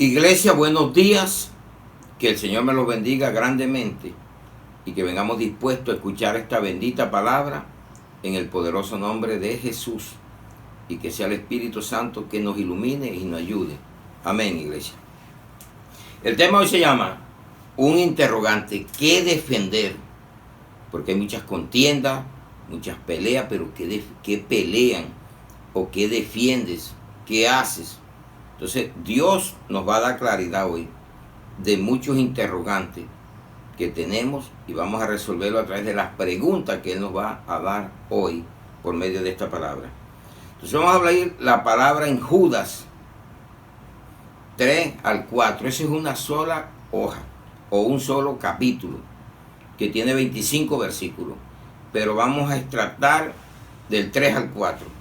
Iglesia, buenos días. Que el Señor me los bendiga grandemente y que vengamos dispuestos a escuchar esta bendita palabra en el poderoso nombre de Jesús, y que sea el Espíritu Santo que nos ilumine y nos ayude. Amén, iglesia. El tema hoy se llama un interrogante: ¿qué defender? Porque hay muchas contiendas, muchas peleas, pero ¿qué pelean? ¿O qué defiendes? ¿Qué haces? Entonces Dios nos va a dar claridad hoy de muchos interrogantes que tenemos, y vamos a resolverlo a través de las preguntas que Él nos va a dar hoy por medio de esta palabra. Entonces vamos a hablar la palabra en Judas 3 al 4. Esa es una sola hoja o un solo capítulo que tiene 25 versículos, pero vamos a extractar del 3 al 4.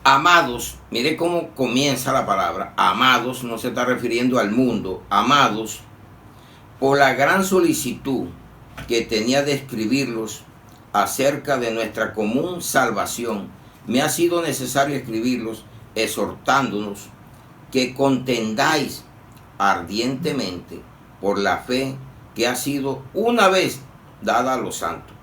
Amados, mire cómo comienza la palabra. Amados, no se está refiriendo al mundo. Amados, por la gran solicitud que tenía de escribirlos acerca de nuestra común salvación, me ha sido necesario escribirlos exhortándonos que contendáis ardientemente por la fe que ha sido una vez dada a los santos,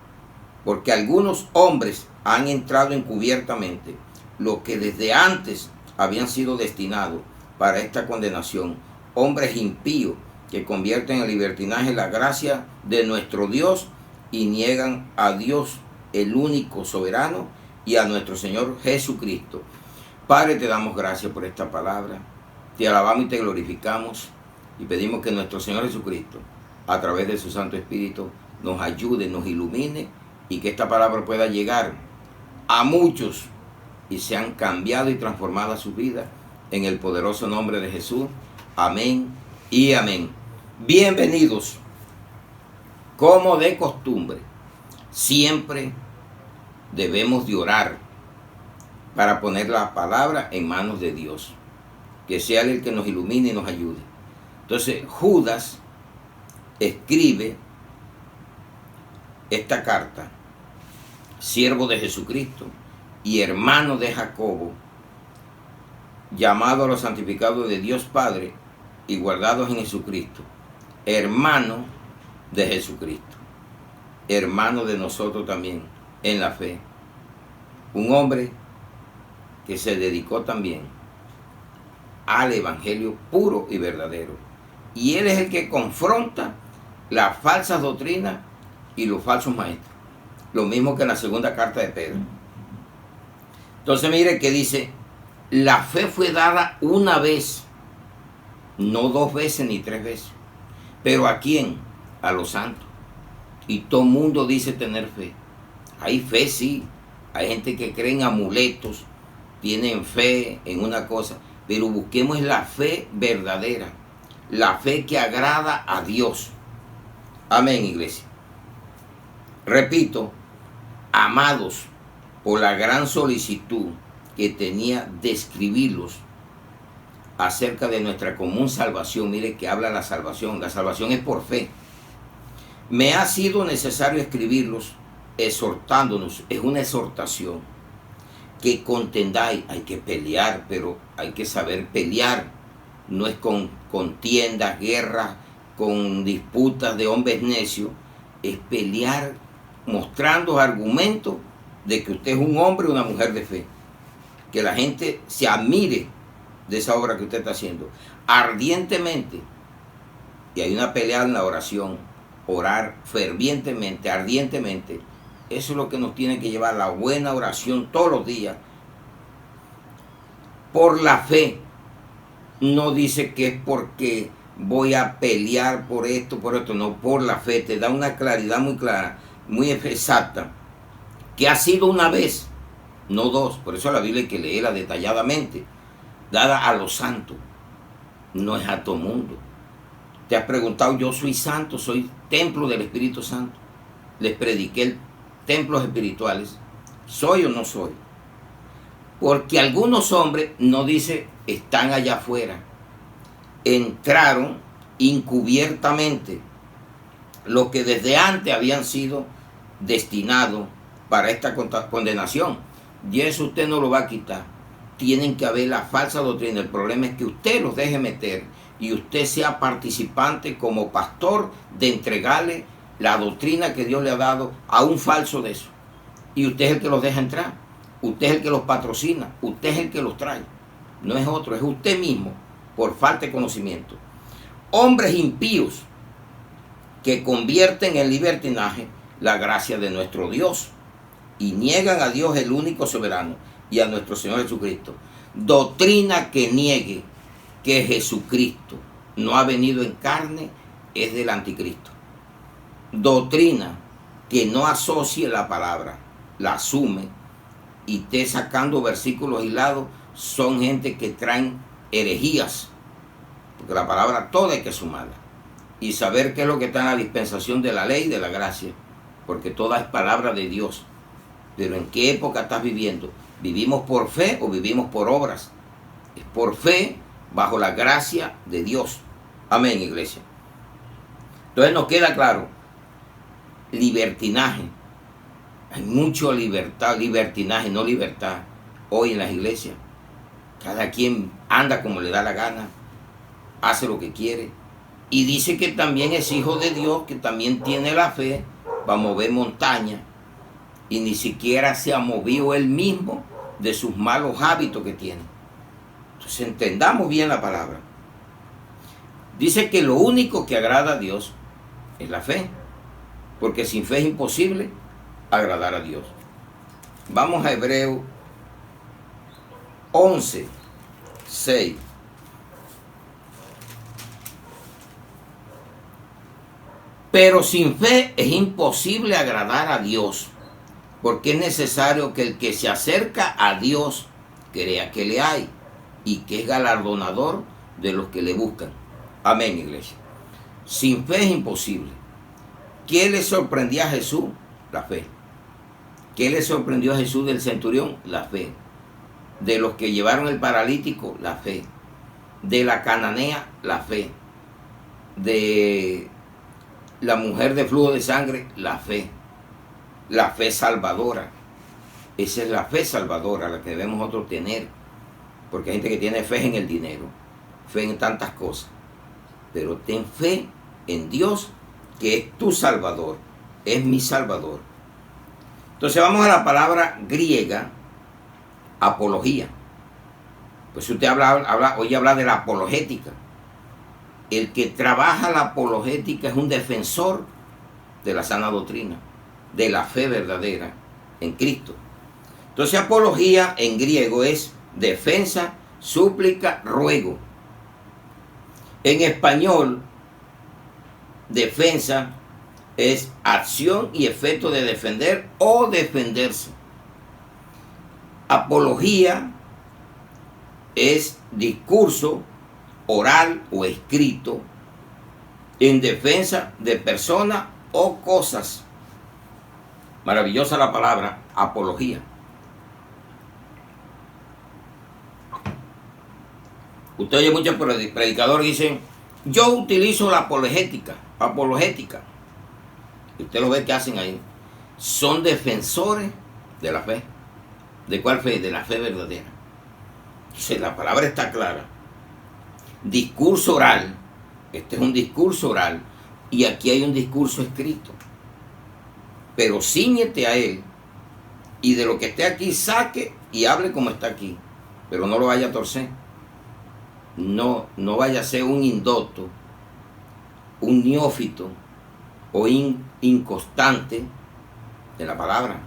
porque algunos hombres han entrado encubiertamente, los que desde antes habían sido destinados para esta condenación, hombres impíos que convierten en libertinaje la gracia de nuestro Dios y niegan a Dios, el único soberano, y a nuestro Señor Jesucristo. Padre, te damos gracias por esta palabra, te alabamos y te glorificamos, y pedimos que nuestro Señor Jesucristo, a través de su Santo Espíritu, nos ayude, nos ilumine, y que esta palabra pueda llegar a muchos y sean cambiados y transformadas sus vidas en el poderoso nombre de Jesús. Amén y amén. Bienvenidos. Como de costumbre, siempre debemos de orar para poner la palabra en manos de Dios, que sea Él el que nos ilumine y nos ayude. Entonces Judas escribe esta carta, siervo de Jesucristo y hermano de Jacobo, llamado a los santificados de Dios Padre y guardados en Jesucristo, hermano de Jesucristo, hermano de nosotros también en la fe, un hombre que se dedicó también al evangelio puro y verdadero, y él es el que confronta las falsas doctrinas y los falsos maestros, lo mismo que en la segunda carta de Pedro. Entonces mire que dice: la fe fue dada una vez, no dos veces ni tres veces. ¿Pero a quién? A los santos. Y todo el mundo dice tener fe. Hay fe, sí. Hay gente que cree en amuletos, tienen fe en una cosa, pero busquemos la fe verdadera, la fe que agrada a Dios. Amén, iglesia. Repito, amados, por la gran solicitud que tenía de escribirlos acerca de nuestra común salvación. Mire que habla la salvación es por fe. Me ha sido necesario escribirlos exhortándonos, es una exhortación, que contendáis. Hay que pelear, pero hay que saber pelear, no es con contiendas, guerras, con disputas de hombres necios, es pelear mostrando argumentos de que usted es un hombre o una mujer de fe, que la gente se admire de esa obra que usted está haciendo ardientemente. Y hay una pelea en la oración, orar fervientemente, ardientemente. Eso es lo que nos tiene que llevar, la buena oración todos los días por la fe. No dice que es porque voy a pelear por esto, no, por la fe. Te da una claridad muy clara, muy exacta, que ha sido una vez, no dos. Por eso la Biblia hay que leerla detalladamente, dada a los santos, no es a todo mundo. Te has preguntado: yo soy santo, soy templo del Espíritu Santo, les prediqué templos espirituales, ¿soy o no soy? Porque algunos hombres, no dice están allá afuera, entraron encubiertamente, los que desde antes habían sido destinados para esta condenación. Y eso usted no lo va a quitar. tienen que haber la falsa doctrina. El problema es que usted los deje meter y usted sea participante como pastor de entregarle la doctrina que Dios le ha dado a un falso de eso. Y usted es el que los deja entrar, usted es el que los patrocina, usted es el que los trae. No es otro, es usted mismo, por falta de conocimiento. Hombres impíos que convierten en libertinaje la gracia de nuestro Dios y niegan a Dios el único soberano y a nuestro Señor Jesucristo. Doctrina que niegue que Jesucristo no ha venido en carne es del anticristo. Doctrina que no asocie la palabra, la asume y esté sacando versículos hilados, son gente que traen herejías, porque la palabra toda hay que sumarla y saber qué es lo que está en la dispensación de la ley y de la gracia, porque toda es palabra de Dios. Pero ¿en qué época estás viviendo? ¿Vivimos por fe o vivimos por obras? Es por fe bajo la gracia de Dios. Amén, iglesia. Entonces nos queda claro, libertinaje. Hay mucho libertinaje, no libertad, hoy en las iglesias. Cada quien anda como le da la gana, hace lo que quiere. Y dice que también es hijo de Dios, que también tiene la fe para mover montañas. Y ni siquiera se ha movido él mismo de sus malos hábitos que tiene. Entonces entendamos bien la palabra. Dice que lo único que agrada a Dios es la fe, porque sin fe es imposible agradar a Dios. Vamos a Hebreos 11, 6. Pero sin fe es imposible agradar a Dios, porque es necesario que el que se acerca a Dios crea que le hay y que es galardonador de los que le buscan. Amén, iglesia. Sin fe es imposible. ¿Qué le sorprendía a Jesús? La fe. ¿Qué le sorprendió a Jesús del centurión? La fe. De los que llevaron el paralítico, la fe. De la cananea, la fe. De la mujer de flujo de sangre, la fe. La fe salvadora. Esa es la fe salvadora, la que debemos nosotros tener. Porque hay gente que tiene fe en el dinero, fe en tantas cosas. Pero ten fe en Dios, que es tu Salvador, es mi Salvador. Entonces vamos a la palabra griega, apología. Pues usted oye hablar de la apologética. El que trabaja la apologética es un defensor de la sana doctrina, de la fe verdadera en Cristo. Entonces apología en griego es defensa, súplica, ruego. En español, defensa es acción y efecto de defender o defenderse. Apología es discurso oral o escrito en defensa de personas o cosas. Maravillosa la palabra apología. Usted oye muchos predicadores que dicen, yo utilizo la apologética. Usted lo ve que hacen ahí. Son defensores de la fe. ¿De cuál fe? De la fe verdadera. Entonces la palabra está clara. Discurso oral. Este es un discurso oral. Y aquí hay un discurso escrito. Pero cíñete a él. Y de lo que esté aquí saque y hable como está aquí. Pero no lo vaya a torcer. No vaya a ser un indocto, un neófito o inconstante de la palabra.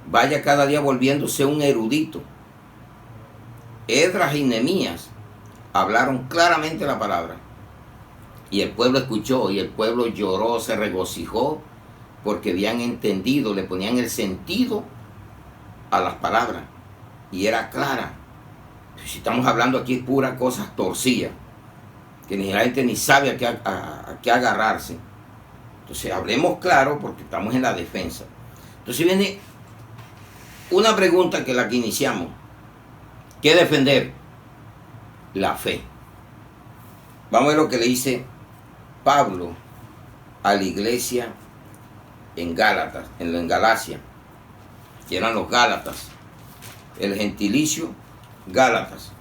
Vaya cada día volviéndose un erudito. Esdras y Nehemías hablaron claramente la palabra. Y el pueblo escuchó, y el pueblo lloró, se regocijó, porque habían entendido, le ponían el sentido a las palabras. Y era clara. Si estamos hablando aquí puras cosas torcidas, que ni la gente ni sabe a qué agarrarse. Entonces hablemos claro porque estamos en la defensa. Entonces viene una pregunta que la que iniciamos. ¿Qué defender? La fe. Vamos a ver lo que le dice Pablo a la iglesia en Gálatas, en Galacia, que eran los Gálatas. El gentilicio Gálatas.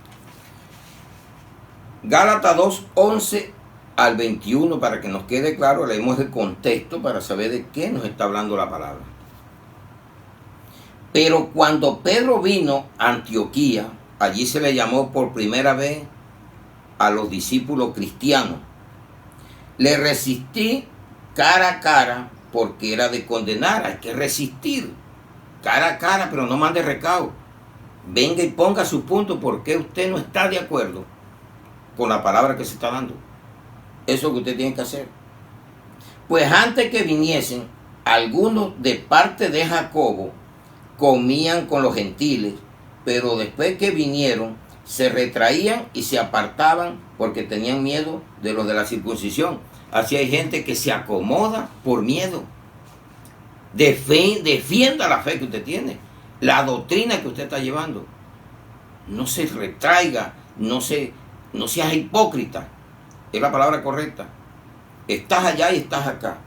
Gálatas 2, 11 al 21, para que nos quede claro, leemos el contexto para saber de qué nos está hablando la palabra. Pero cuando Pedro vino a Antioquía, allí se le llamó por primera vez a los discípulos cristianos. Le resistí cara a cara porque era de condenar. Hay que resistir cara a cara, pero no mande recado. Venga y ponga su punto porque usted no está de acuerdo con la palabra que se está dando. Eso es lo que usted tiene que hacer. Pues antes que viniesen, algunos de parte de Jacobo comían con los gentiles, pero después que vinieron se retraían y se apartaban porque tenían miedo de los de la circuncisión. Así hay gente que se acomoda por miedo. Defienda la fe que usted tiene, la doctrina que usted está llevando. No se retraiga, no seas hipócrita. Es la palabra correcta. Estás allá y estás acá.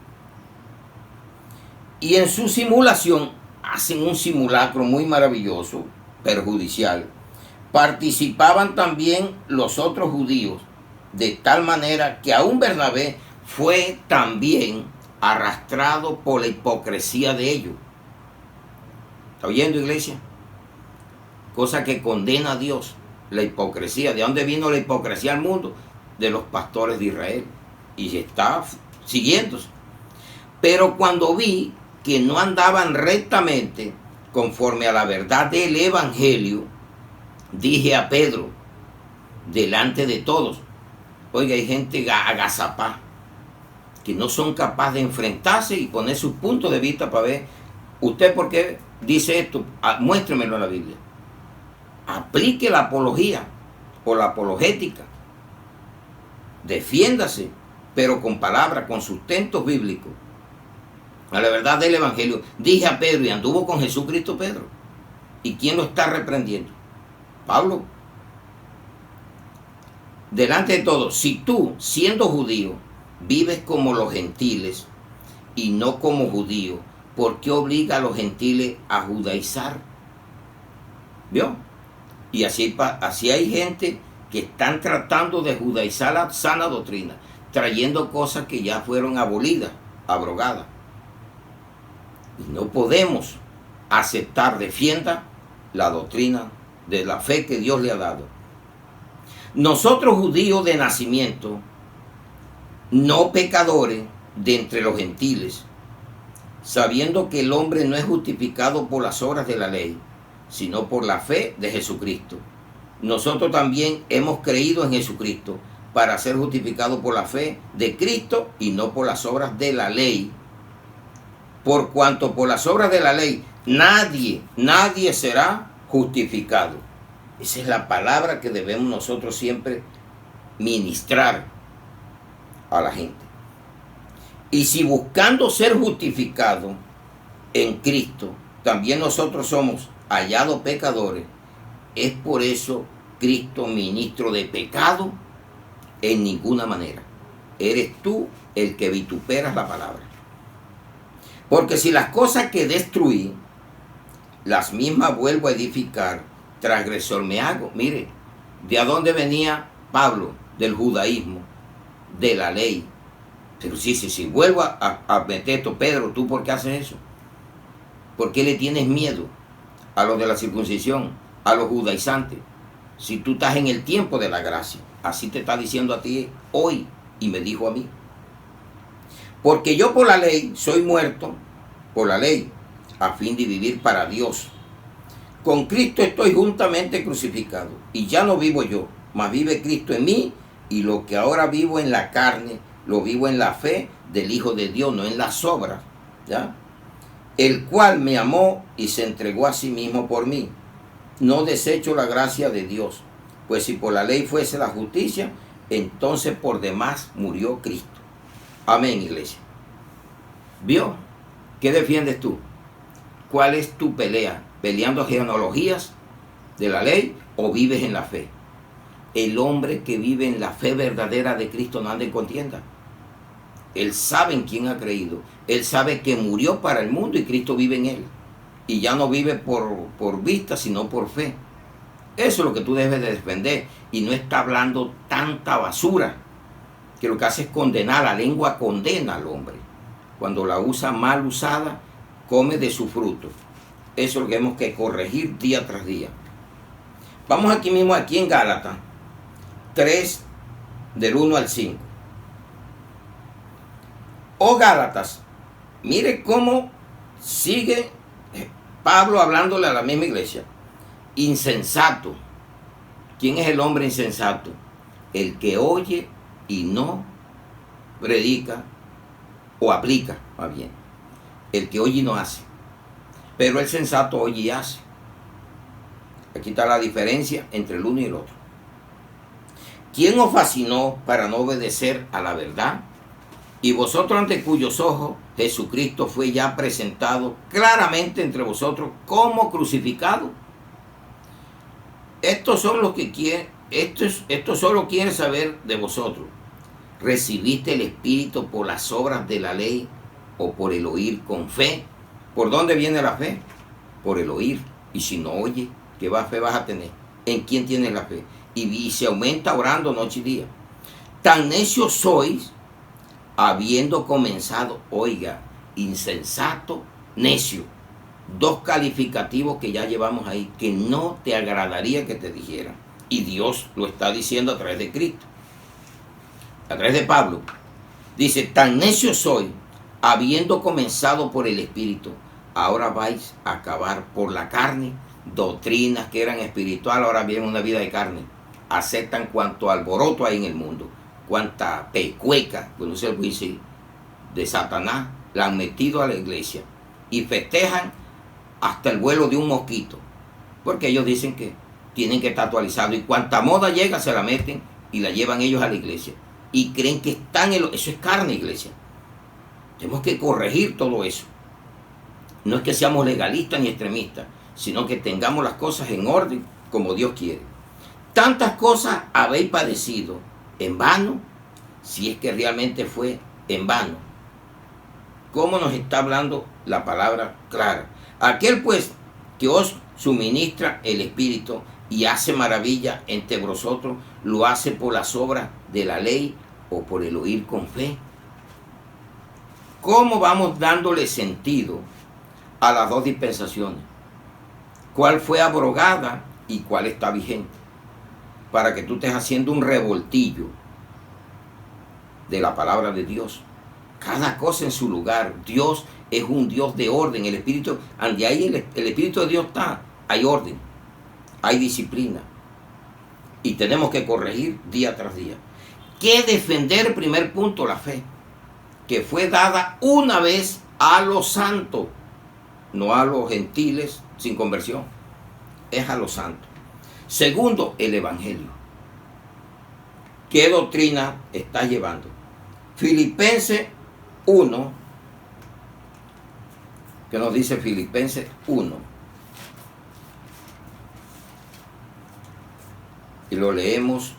Y en su simulación hacen un simulacro muy maravilloso, perjudicial. Participaban también los otros judíos, de tal manera que aún Bernabé fue también arrastrado por la hipocresía de ellos. ¿Está oyendo, iglesia? Cosa que condena a Dios, la hipocresía. ¿De dónde vino la hipocresía al mundo? De los pastores de Israel. Y está siguiéndose. Pero cuando vi que no andaban rectamente conforme a la verdad del evangelio, dije a Pedro, delante de todos, oiga, hay gente agazapá, que no son capaces de enfrentarse y poner sus puntos de vista para ver, usted por qué dice esto, muéstremelo en la Biblia. Aplique la apología o la apologética. Defiéndase, pero con palabras, con sustentos bíblicos, a la verdad del evangelio. Dije a Pedro, y anduvo con Jesucristo Pedro. ¿Y quién lo está reprendiendo? Pablo. Delante de todos, si tú, siendo judío, vives como los gentiles y no como judío, ¿por qué obliga a los gentiles a judaizar? ¿Vio? Y así hay gente que están tratando de judaizar la sana doctrina, trayendo cosas que ya fueron abolidas, abrogadas. Y no podemos aceptar, defienda la doctrina de la fe que Dios le ha dado. Nosotros judíos de nacimiento, no pecadores de entre los gentiles, sabiendo que el hombre no es justificado por las obras de la ley, sino por la fe de Jesucristo. Nosotros también hemos creído en Jesucristo para ser justificados por la fe de Cristo y no por las obras de la ley. Por cuanto por las obras de la ley nadie será justificado. Esa es la palabra que debemos nosotros siempre ministrar a la gente. Y si buscando ser justificados en Cristo, también nosotros somos hallados pecadores, es por eso Cristo ministro de pecado en ninguna manera. Eres tú el que vituperas la palabra. Porque si las cosas que destruí, las mismas vuelvo a edificar, transgresor me hago. Mire, ¿de a dónde venía Pablo? Del judaísmo, de la ley. Pero si vuelvo a meter esto, Pedro, ¿tú por qué haces eso? ¿Por qué le tienes miedo a los de la circuncisión, a los judaizantes? Si tú estás en el tiempo de la gracia, así te está diciendo a ti hoy y me dijo a mí. Porque yo por la ley soy muerto, por la ley, a fin de vivir para Dios. Con Cristo estoy juntamente crucificado, y ya no vivo yo, mas vive Cristo en mí, y lo que ahora vivo en la carne, lo vivo en la fe del Hijo de Dios, no en las obras, ¿ya? El cual me amó y se entregó a sí mismo por mí. No desecho la gracia de Dios, pues si por la ley fuese la justicia, entonces por demás murió Cristo. Amén, iglesia. ¿Vio? ¿Qué defiendes tú? ¿Cuál es tu pelea? ¿Peleando genealogías de la ley o vives en la fe? El hombre que vive en la fe verdadera de Cristo no anda en contienda. Él sabe en quién ha creído. Él sabe que murió para el mundo y Cristo vive en él. Y ya no vive por vista, sino por fe. Eso es lo que tú debes de defender. Y no está hablando tanta basura, que lo que hace es condenar. La lengua condena al hombre. Cuando la usa mal usada, come de su fruto. Eso es lo que tenemos que corregir día tras día. Vamos aquí mismo, aquí en Gálatas 3, del 1 al 5. Oh Gálatas, mire cómo sigue Pablo hablándole a la misma iglesia. Insensato. ¿Quién es el hombre insensato? El que oye y no predica o aplica, más bien. El que oye y no hace. Pero el sensato oye y hace. Aquí está la diferencia entre el uno y el otro. ¿Quién os fascinó para no obedecer a la verdad? Y vosotros, ante cuyos ojos Jesucristo fue ya presentado claramente entre vosotros como crucificado. Estos son los que quieren, esto solo quieren saber de vosotros. ¿Recibiste el Espíritu por las obras de la ley o por el oír con fe? ¿Por dónde viene la fe? Por el oír. Y si no oye, ¿qué fe vas a tener? ¿En quién tienes la fe? Y se aumenta orando noche y día. Tan necios sois, habiendo comenzado, oiga, insensato, necio. Dos calificativos que ya llevamos ahí, que no te agradaría que te dijeran. Y Dios lo está diciendo a través de Cristo, a través de Pablo. Dice, tan necio soy, habiendo comenzado por el Espíritu, ahora vais a acabar por la carne. Doctrinas que eran espirituales, ahora viven una vida de carne. Aceptan cuanto alboroto hay en el mundo, cuanta pecueca, pues no sé lo que dice, de Satanás, la han metido a la iglesia. Y festejan hasta el vuelo de un mosquito, porque ellos dicen que tienen que estar actualizados, y cuanta moda llega se la meten y la llevan ellos a la iglesia, y creen que están en eso es carne, iglesia. Tenemos que corregir todo eso. No es que seamos legalistas ni extremistas, sino que tengamos las cosas en orden como Dios quiere. Tantas cosas habéis padecido en vano, si es que realmente fue en vano. ¿Cómo nos está hablando la palabra clara? Aquel pues que os suministra el Espíritu y hace maravilla entre vosotros, ¿lo hace por las obras de la ley o por el oír con fe? ¿Cómo vamos dándole sentido a las dos dispensaciones? ¿Cuál fue abrogada y cuál está vigente? Para que tú estés haciendo un revoltillo de la palabra de Dios. Cada cosa en su lugar. Dios es un Dios de orden. El Espíritu, donde ahí el Espíritu de Dios está, hay orden, hay disciplina. Y tenemos que corregir día tras día. ¿Qué defender? Primer punto, la fe, que fue dada una vez a los santos, no a los gentiles sin conversión, es a los santos. Segundo, el Evangelio. ¿Qué doctrina estás llevando? Filipenses 1, que nos dice Filipenses 1, y lo leemos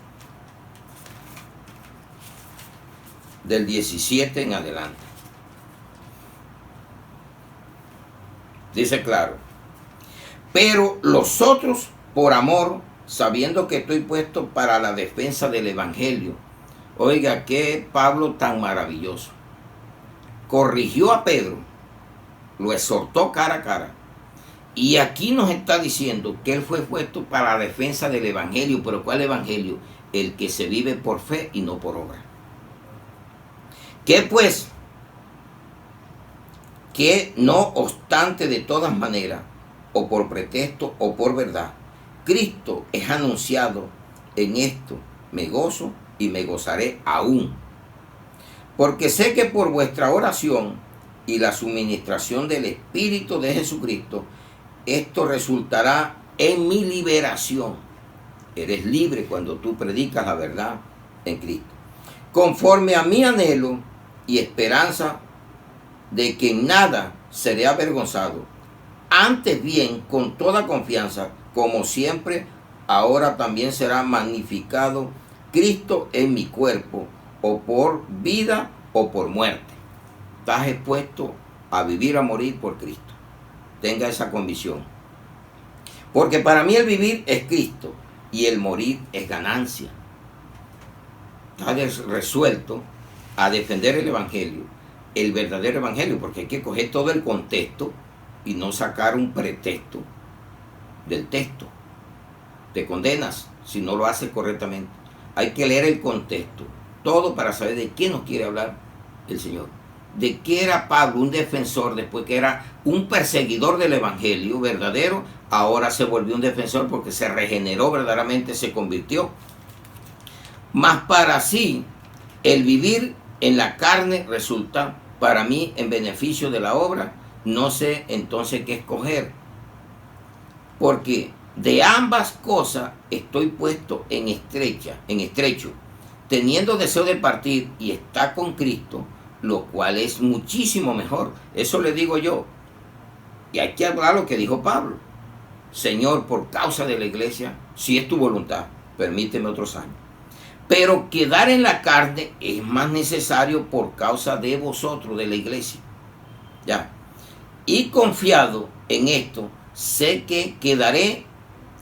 del 17 en adelante. Dice claro, pero los otros por amor, sabiendo que estoy puesto para la defensa del Evangelio. Oiga, qué Pablo tan maravilloso. Corrigió a Pedro, lo exhortó cara a cara. Y aquí nos está diciendo que él fue puesto para la defensa del Evangelio. ¿Pero cuál Evangelio? El que se vive por fe y no por obra. ¿Qué pues? Que no obstante de todas maneras, o por pretexto o por verdad, Cristo es anunciado, en esto me gozo y me gozaré aún. Porque sé que por vuestra oración y la suministración del Espíritu de Jesucristo, esto resultará en mi liberación. Eres libre cuando tú predicas la verdad en Cristo. Conforme a mi anhelo y esperanza de que en nada seré avergonzado, antes bien con toda confianza, como siempre, ahora también será magnificado Cristo en mi cuerpo, o por vida o por muerte. Estás expuesto a vivir, a morir por Cristo. Tenga esa convicción. Porque para mí el vivir es Cristo y el morir es ganancia. Está resuelto a defender el Evangelio, el verdadero Evangelio, porque hay que coger todo el contexto y no sacar un pretexto del texto. Te condenas si no lo haces correctamente. Hay que leer el contexto, todo para saber de qué nos quiere hablar el Señor. De qué era Pablo, un defensor, después que era un perseguidor del Evangelio verdadero, ahora se volvió un defensor porque se regeneró verdaderamente, se convirtió. Mas para sí, el vivir en la carne resulta para mí en beneficio de la obra. No sé entonces qué escoger, porque de ambas cosas estoy puesto en estrecho, teniendo deseo de partir y estar con Cristo, lo cual es muchísimo mejor. Eso le digo yo. Y hay que hablar lo que dijo Pablo. Señor, por causa de la iglesia, si es tu voluntad, permíteme otros años. Pero quedar en la carne es más necesario por causa de vosotros, de la iglesia. Ya. Y confiado en esto, sé que quedaré,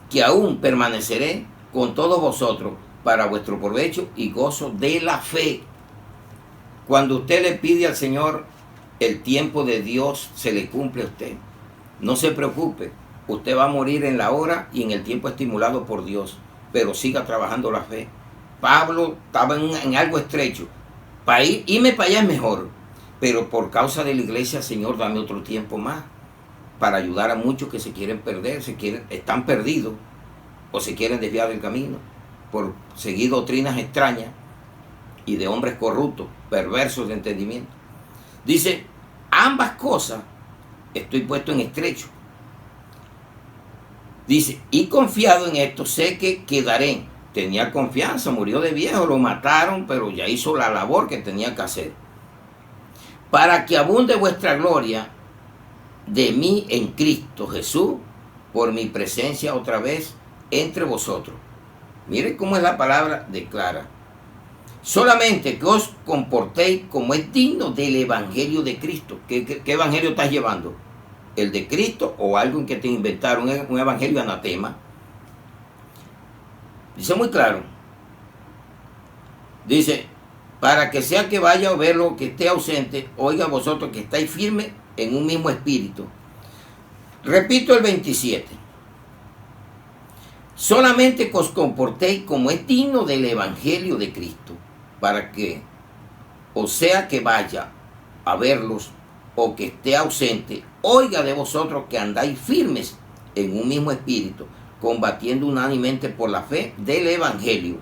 que aún permaneceré con todos vosotros para vuestro provecho y gozo de la fe. Cuando usted le pide al Señor, el tiempo de Dios se le cumple a usted. No se preocupe, usted va a morir en la hora y en el tiempo estimulado por Dios, pero siga trabajando la fe. Pablo estaba en algo estrecho. Para irme para allá es mejor, pero por causa de la iglesia, Señor, dame otro tiempo más para ayudar a muchos que se quieren perder, están perdidos o se quieren desviar del camino por seguir doctrinas extrañas y de hombres corruptos, perversos de entendimiento. Dice, ambas cosas estoy puesto en estrecho. Dice, y confiado en esto, sé que quedaré. Tenía confianza, murió de viejo, lo mataron, pero ya hizo la labor que tenía que hacer. Para que abunde vuestra gloria de mí en Cristo Jesús, por mi presencia otra vez entre vosotros. Miren cómo es la palabra declara. Solamente que os comportéis como es digno del Evangelio de Cristo. ¿Qué Evangelio estás llevando? ¿El de Cristo o algo que te inventaron, un Evangelio anatema? Dice muy claro. Dice, para que sea que vaya a verlo, que esté ausente, oiga vosotros que estáis firmes en un mismo espíritu. Repito el 27. Solamente que os comportéis como es digno del Evangelio de Cristo, para que, o sea que vaya a verlos o que esté ausente, oiga de vosotros que andáis firmes en un mismo espíritu, combatiendo unánimemente por la fe del Evangelio,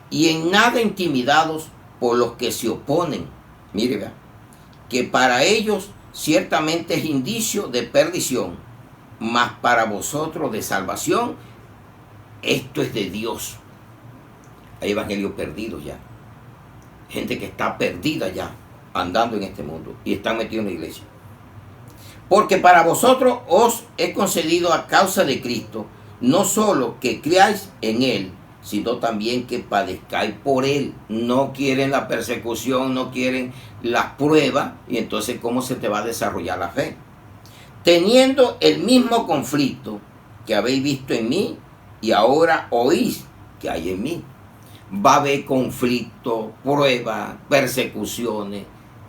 y en nada intimidados por los que se oponen. Mire, vea, que para ellos ciertamente es indicio de perdición, mas para vosotros de salvación. Esto es de Dios. Hay evangelios perdidos ya. Gente que está perdida ya, andando en este mundo y están metidos en la iglesia. Porque para vosotros os he concedido a causa de Cristo, no solo que creáis en Él, sino también que padezcáis por Él. No quieren la persecución, no quieren las pruebas, y entonces ¿cómo se te va a desarrollar la fe? Teniendo el mismo conflicto que habéis visto en mí, y ahora oís que hay en mí. Va a haber conflicto, pruebas, persecuciones.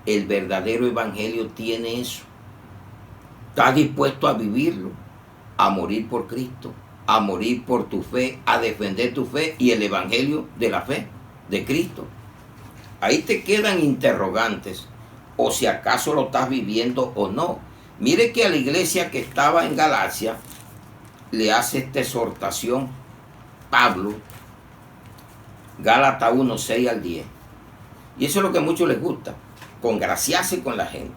El verdadero evangelio tiene eso. ¿Estás dispuesto a vivirlo? A morir por Cristo, a morir por tu fe, a defender tu fe y el evangelio de la fe de Cristo. Ahí te quedan interrogantes, o si acaso lo estás viviendo o no. Mire que a la iglesia que estaba en Galacia le hace esta exhortación Pablo, Gálatas 1, 6 al 10. Y eso es lo que a muchos les gusta, congraciarse con la gente,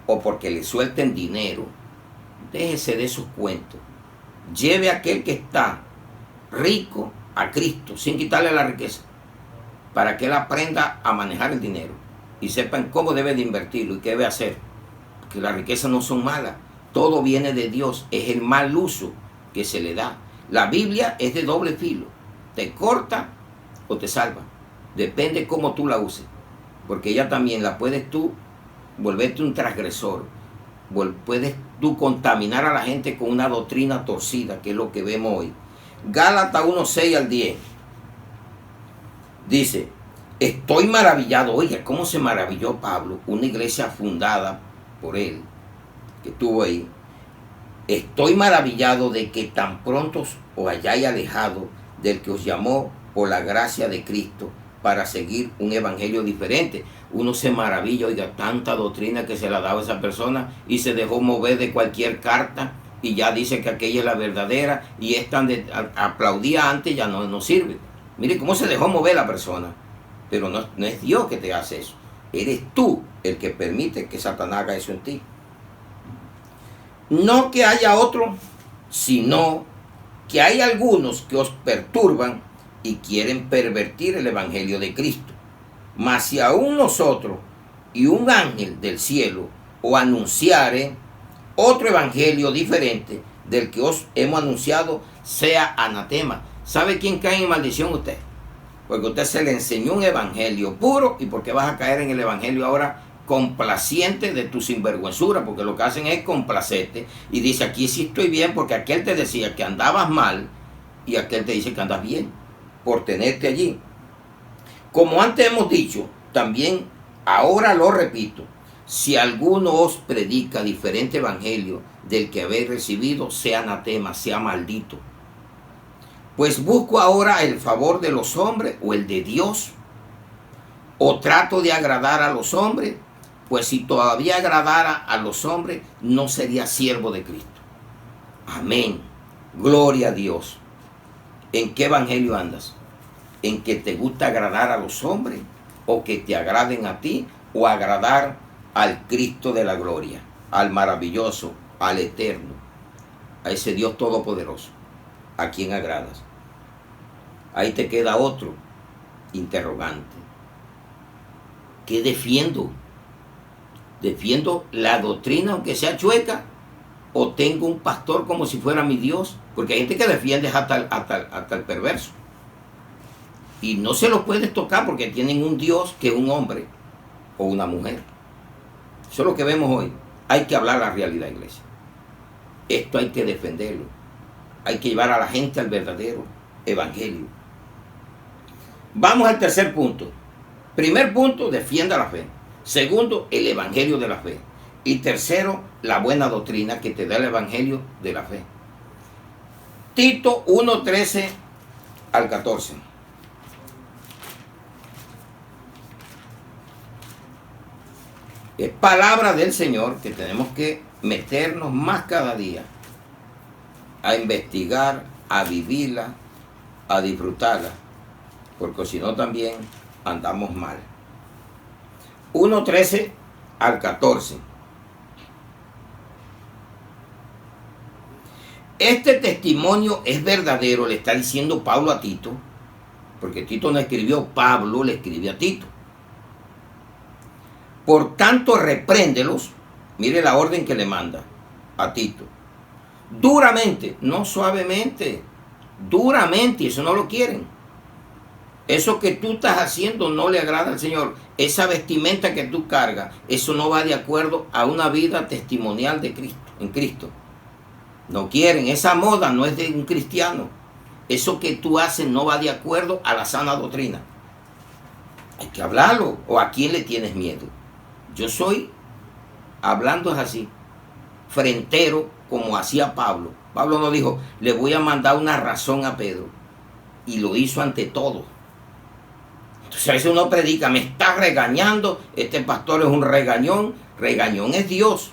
o porque le suelten dinero. Déjese de esos cuentos. Lleve a aquel que está rico a Cristo, sin quitarle la riqueza, para que él aprenda a manejar el dinero y sepan cómo debe de invertirlo y qué debe hacer. Porque las riquezas no son malas, todo viene de Dios, es el mal uso que se le da. La Biblia es de doble filo, te corta o te salva, depende cómo tú la uses, porque ella también la puedes tú volverte un transgresor, puedes tú contaminar a la gente con una doctrina torcida, que es lo que vemos hoy. Gálatas 1:6-10 dice: estoy maravillado. Oiga, ¿cómo se maravilló Pablo? Una iglesia fundada por él, que estuvo ahí. Estoy maravillado de que tan pronto os hayáis alejado del que os llamó por la gracia de Cristo para seguir un evangelio diferente. Uno se maravilla, oiga, tanta doctrina que se la daba a esa persona y se dejó mover de cualquier carta y ya dice que aquella es la verdadera y esta aplaudía antes, ya no sirve. Mire cómo se dejó mover la persona. Pero no es Dios que te hace eso. Eres tú el que permite que Satanás haga eso en ti. No que haya otro, sino que hay algunos que os perturban y quieren pervertir el evangelio de Cristo. Mas si aún nosotros y un ángel del cielo os anunciare otro evangelio diferente del que os hemos anunciado, sea anatema. ¿Sabe quién cae en maldición? Usted. Porque usted se le enseñó un evangelio puro, y porque vas a caer en el evangelio ahora complaciente de tu sinvergüenzura, porque lo que hacen es complacerte y dice: aquí sí estoy bien, porque aquel te decía que andabas mal y aquel te dice que andas bien por tenerte allí. Como antes hemos dicho, también ahora lo repito: si alguno os predica diferente evangelio del que habéis recibido, sea anatema, sea maldito. Pues busco ahora el favor de los hombres o el de Dios, o trato de agradar a los hombres. Pues si todavía agradara a los hombres, no sería siervo de Cristo. Amén. Gloria a Dios. ¿En qué evangelio andas? ¿En que te gusta agradar a los hombres, o que te agraden a ti, o agradar al Cristo de la gloria, al maravilloso, al eterno, a ese Dios todopoderoso? ¿A quién agradas? Ahí te queda otro interrogante. ¿Qué defiendo? ¿Defiendo la doctrina aunque sea chueca? ¿O tengo un pastor como si fuera mi Dios? Porque hay gente que defiende hasta el perverso. Y no se los puedes tocar porque tienen un Dios que es un hombre o una mujer. Eso es lo que vemos hoy. Hay que hablar la realidad, iglesia. Esto hay que defenderlo. Hay que llevar a la gente al verdadero evangelio. Vamos al tercer punto. Primer punto, defienda la fe. Segundo, el evangelio de la fe. Y tercero, la buena doctrina que te da el evangelio de la fe. Tito 1:13-14. Es palabra del Señor que tenemos que meternos más cada día a investigar, a vivirla, a disfrutarla, porque si no también andamos mal. 1:13-14. Este testimonio es verdadero, le está diciendo Pablo a Tito, porque Tito no escribió, Pablo le escribe a Tito. Por tanto, repréndelos. Mire la orden que le manda a Tito. Duramente, no suavemente, duramente. Eso no lo quieren. Eso que tú estás haciendo no le agrada al Señor. Esa vestimenta que tú cargas, eso no va de acuerdo a una vida testimonial de Cristo, en Cristo. No quieren. Esa moda no es de un cristiano. Eso que tú haces no va de acuerdo a la sana doctrina. Hay que hablarlo. ¿O a quién le tienes miedo? Yo soy, hablando es así, frentero, como hacía Pablo. Pablo no dijo, le voy a mandar una razón a Pedro. Y lo hizo ante todo. Entonces a veces uno predica, me está regañando, este pastor es un regañón. Regañón es Dios,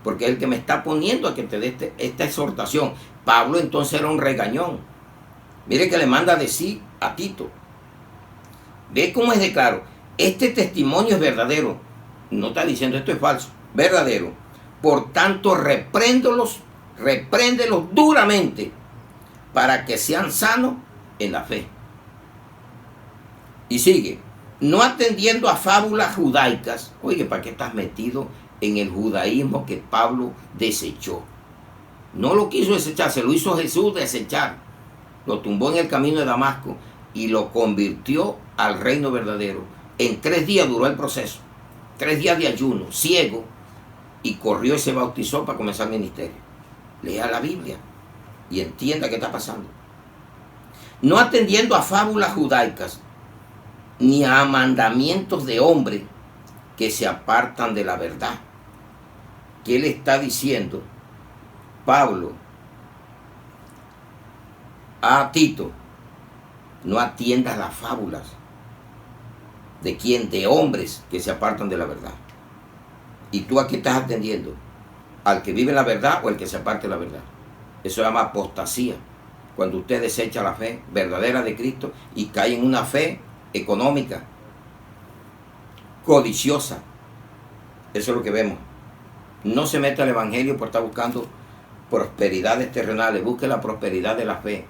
porque es el que me está poniendo a que te dé esta exhortación. Pablo entonces era un regañón. Mire que le manda a decir a Tito. Ve cómo es de claro. Este testimonio es verdadero. No está diciendo esto es falso, verdadero. Por tanto, repréndelos duramente para que sean sanos en la fe. Y sigue, no atendiendo a fábulas judaicas. Oye, ¿para qué estás metido en el judaísmo que Pablo desechó? No lo quiso desechar, se lo hizo Jesús desechar. Lo tumbó en el camino de Damasco y lo convirtió al reino verdadero. En 3 días duró el proceso. 3 días de ayuno, ciego, y corrió y se bautizó para comenzar el ministerio. Lea la Biblia y entienda qué está pasando. No atendiendo a fábulas judaicas ni a mandamientos de hombres que se apartan de la verdad. ¿Qué le está diciendo Pablo a Tito? No atiendas las fábulas. ¿De quién? De hombres que se apartan de la verdad. ¿Y tú a qué estás atendiendo? ¿Al que vive la verdad o al que se aparte de la verdad? Eso se llama apostasía. Cuando usted desecha la fe verdadera de Cristo y cae en una fe económica, codiciosa. Eso es lo que vemos. No se meta al evangelio por estar buscando prosperidades terrenales. Busque la prosperidad de la fe.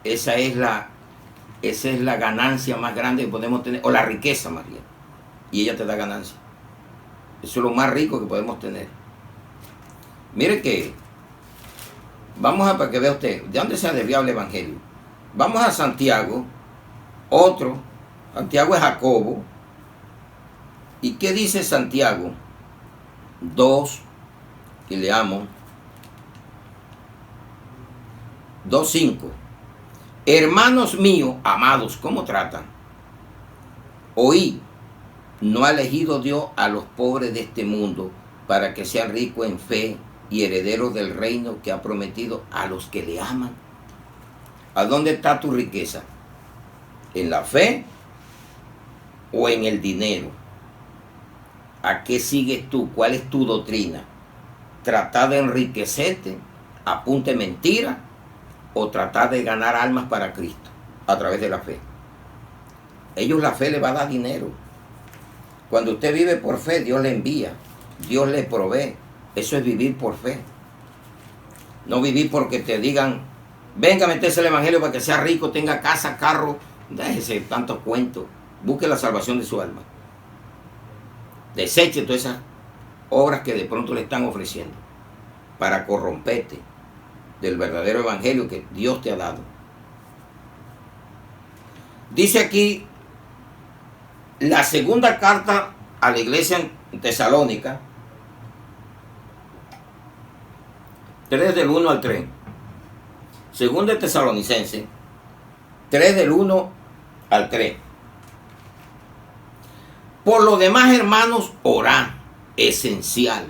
Esa es la ganancia más grande que podemos tener, o la riqueza más bien. Y ella te da ganancia. Eso es lo más rico que podemos tener. Mire que, vamos a para que vea usted, ¿de dónde se ha desviado el evangelio? Vamos a Santiago, otro, Santiago es Jacobo. ¿Y qué dice Santiago? 2, y leamos, 2:5. Hermanos míos, amados, ¿cómo tratan? Oí, ¿no ha elegido Dios a los pobres de este mundo para que sean ricos en fe y herederos del reino que ha prometido a los que le aman? ¿A dónde está tu riqueza? ¿En la fe o en el dinero? ¿A qué sigues tú? ¿Cuál es tu doctrina? ¿Tratar de enriquecerte a punta de mentira o tratar de ganar almas para Cristo a través de la fe? Ellos la fe le va a dar dinero. Cuando usted vive por fe, Dios le envía, Dios le provee. Eso es vivir por fe. No vivir porque te digan, venga a meterse el evangelio para que sea rico, tenga casa, carro. Déjese tantos cuentos. Busque la salvación de su alma. Deseche todas esas obras que de pronto le están ofreciendo para corromperte del verdadero evangelio que Dios te ha dado. Dice aquí la segunda carta a la iglesia en Tesalónica, 3 del 1 al 3. Segunda de Tesalonicense, 3 del 1 al 3. Por lo demás, hermanos, orad, esencial.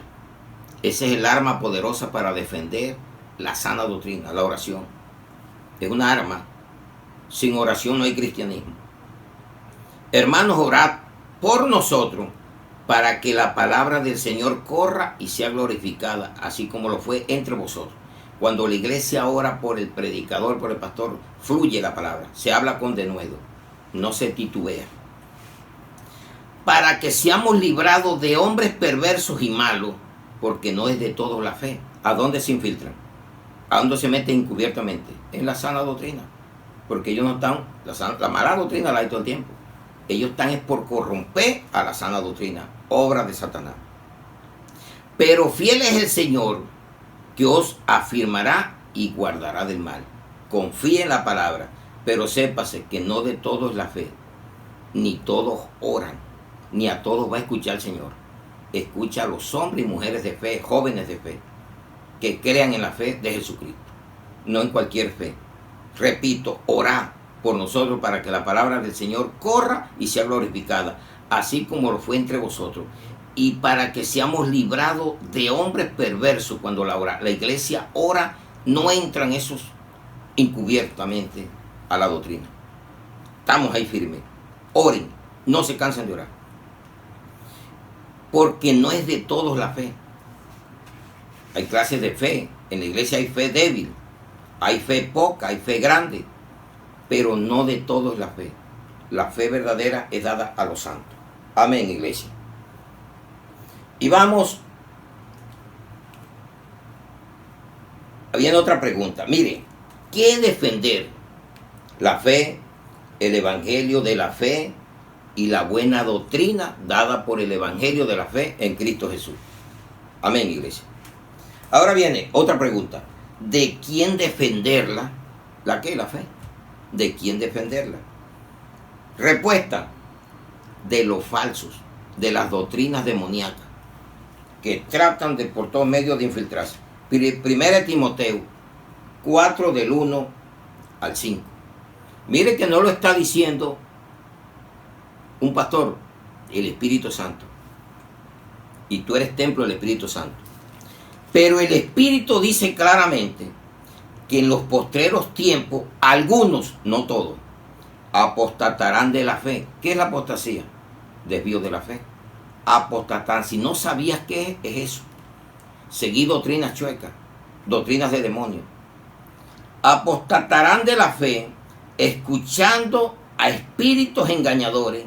Ese es el arma poderosa para defender la sana doctrina, la oración. Es una arma. Sin oración no hay cristianismo. Hermanos, orad por nosotros para que la palabra del Señor corra y sea glorificada, así como lo fue entre vosotros. Cuando la iglesia ora por el predicador, por el pastor, fluye la palabra, se habla con denuedo, no se titubea. Para que seamos librados de hombres perversos y malos, porque no es de todos la fe. ¿A dónde se infiltran? ¿A dónde se meten encubiertamente? En la sana doctrina. Porque ellos no están, la mala doctrina la hay todo el tiempo. Ellos están es por corromper a la sana doctrina, obra de Satanás. Pero fiel es el Señor, que os afirmará y guardará del mal. Confíe en la palabra, pero sépase que no de todos la fe, ni todos oran, ni a todos va a escuchar el Señor. Escucha a los hombres y mujeres de fe, jóvenes de fe, que crean en la fe de Jesucristo, no en cualquier fe. Repito, orad por nosotros para que la palabra del Señor corra y sea glorificada, así como lo fue entre vosotros, y para que seamos librados de hombres perversos. Cuando la iglesia ora, no entran esos encubiertamente a la doctrina. Estamos ahí firmes. Oren, no se cansen de orar, porque no es de todos la fe. Hay clases de fe. En la iglesia hay fe débil, hay fe poca, hay fe grande, pero no de todos es la fe. La fe verdadera es dada a los santos. Amén, iglesia. Y vamos. Había otra pregunta. Mire, ¿qué defender? La fe, el evangelio de la fe y la buena doctrina dada por el evangelio de la fe en Cristo Jesús. Amén, iglesia. Ahora viene otra pregunta. ¿De quién defenderla? ¿La qué? La fe. ¿De quién defenderla? Respuesta: de los falsos, de las doctrinas demoníacas que tratan de por todos medios de infiltrarse. Primera de Timoteo 4 del 1 al 5. Mire que no lo está diciendo un pastor, el Espíritu Santo. Y tú eres templo del Espíritu Santo. Pero el Espíritu dice claramente que en los postreros tiempos, algunos, no todos, apostatarán de la fe. ¿Qué es la apostasía? Desvío de la fe. Apostatarán. Si no sabías qué es eso. Seguir doctrinas chuecas, doctrinas de demonios. Apostatarán de la fe, escuchando a espíritus engañadores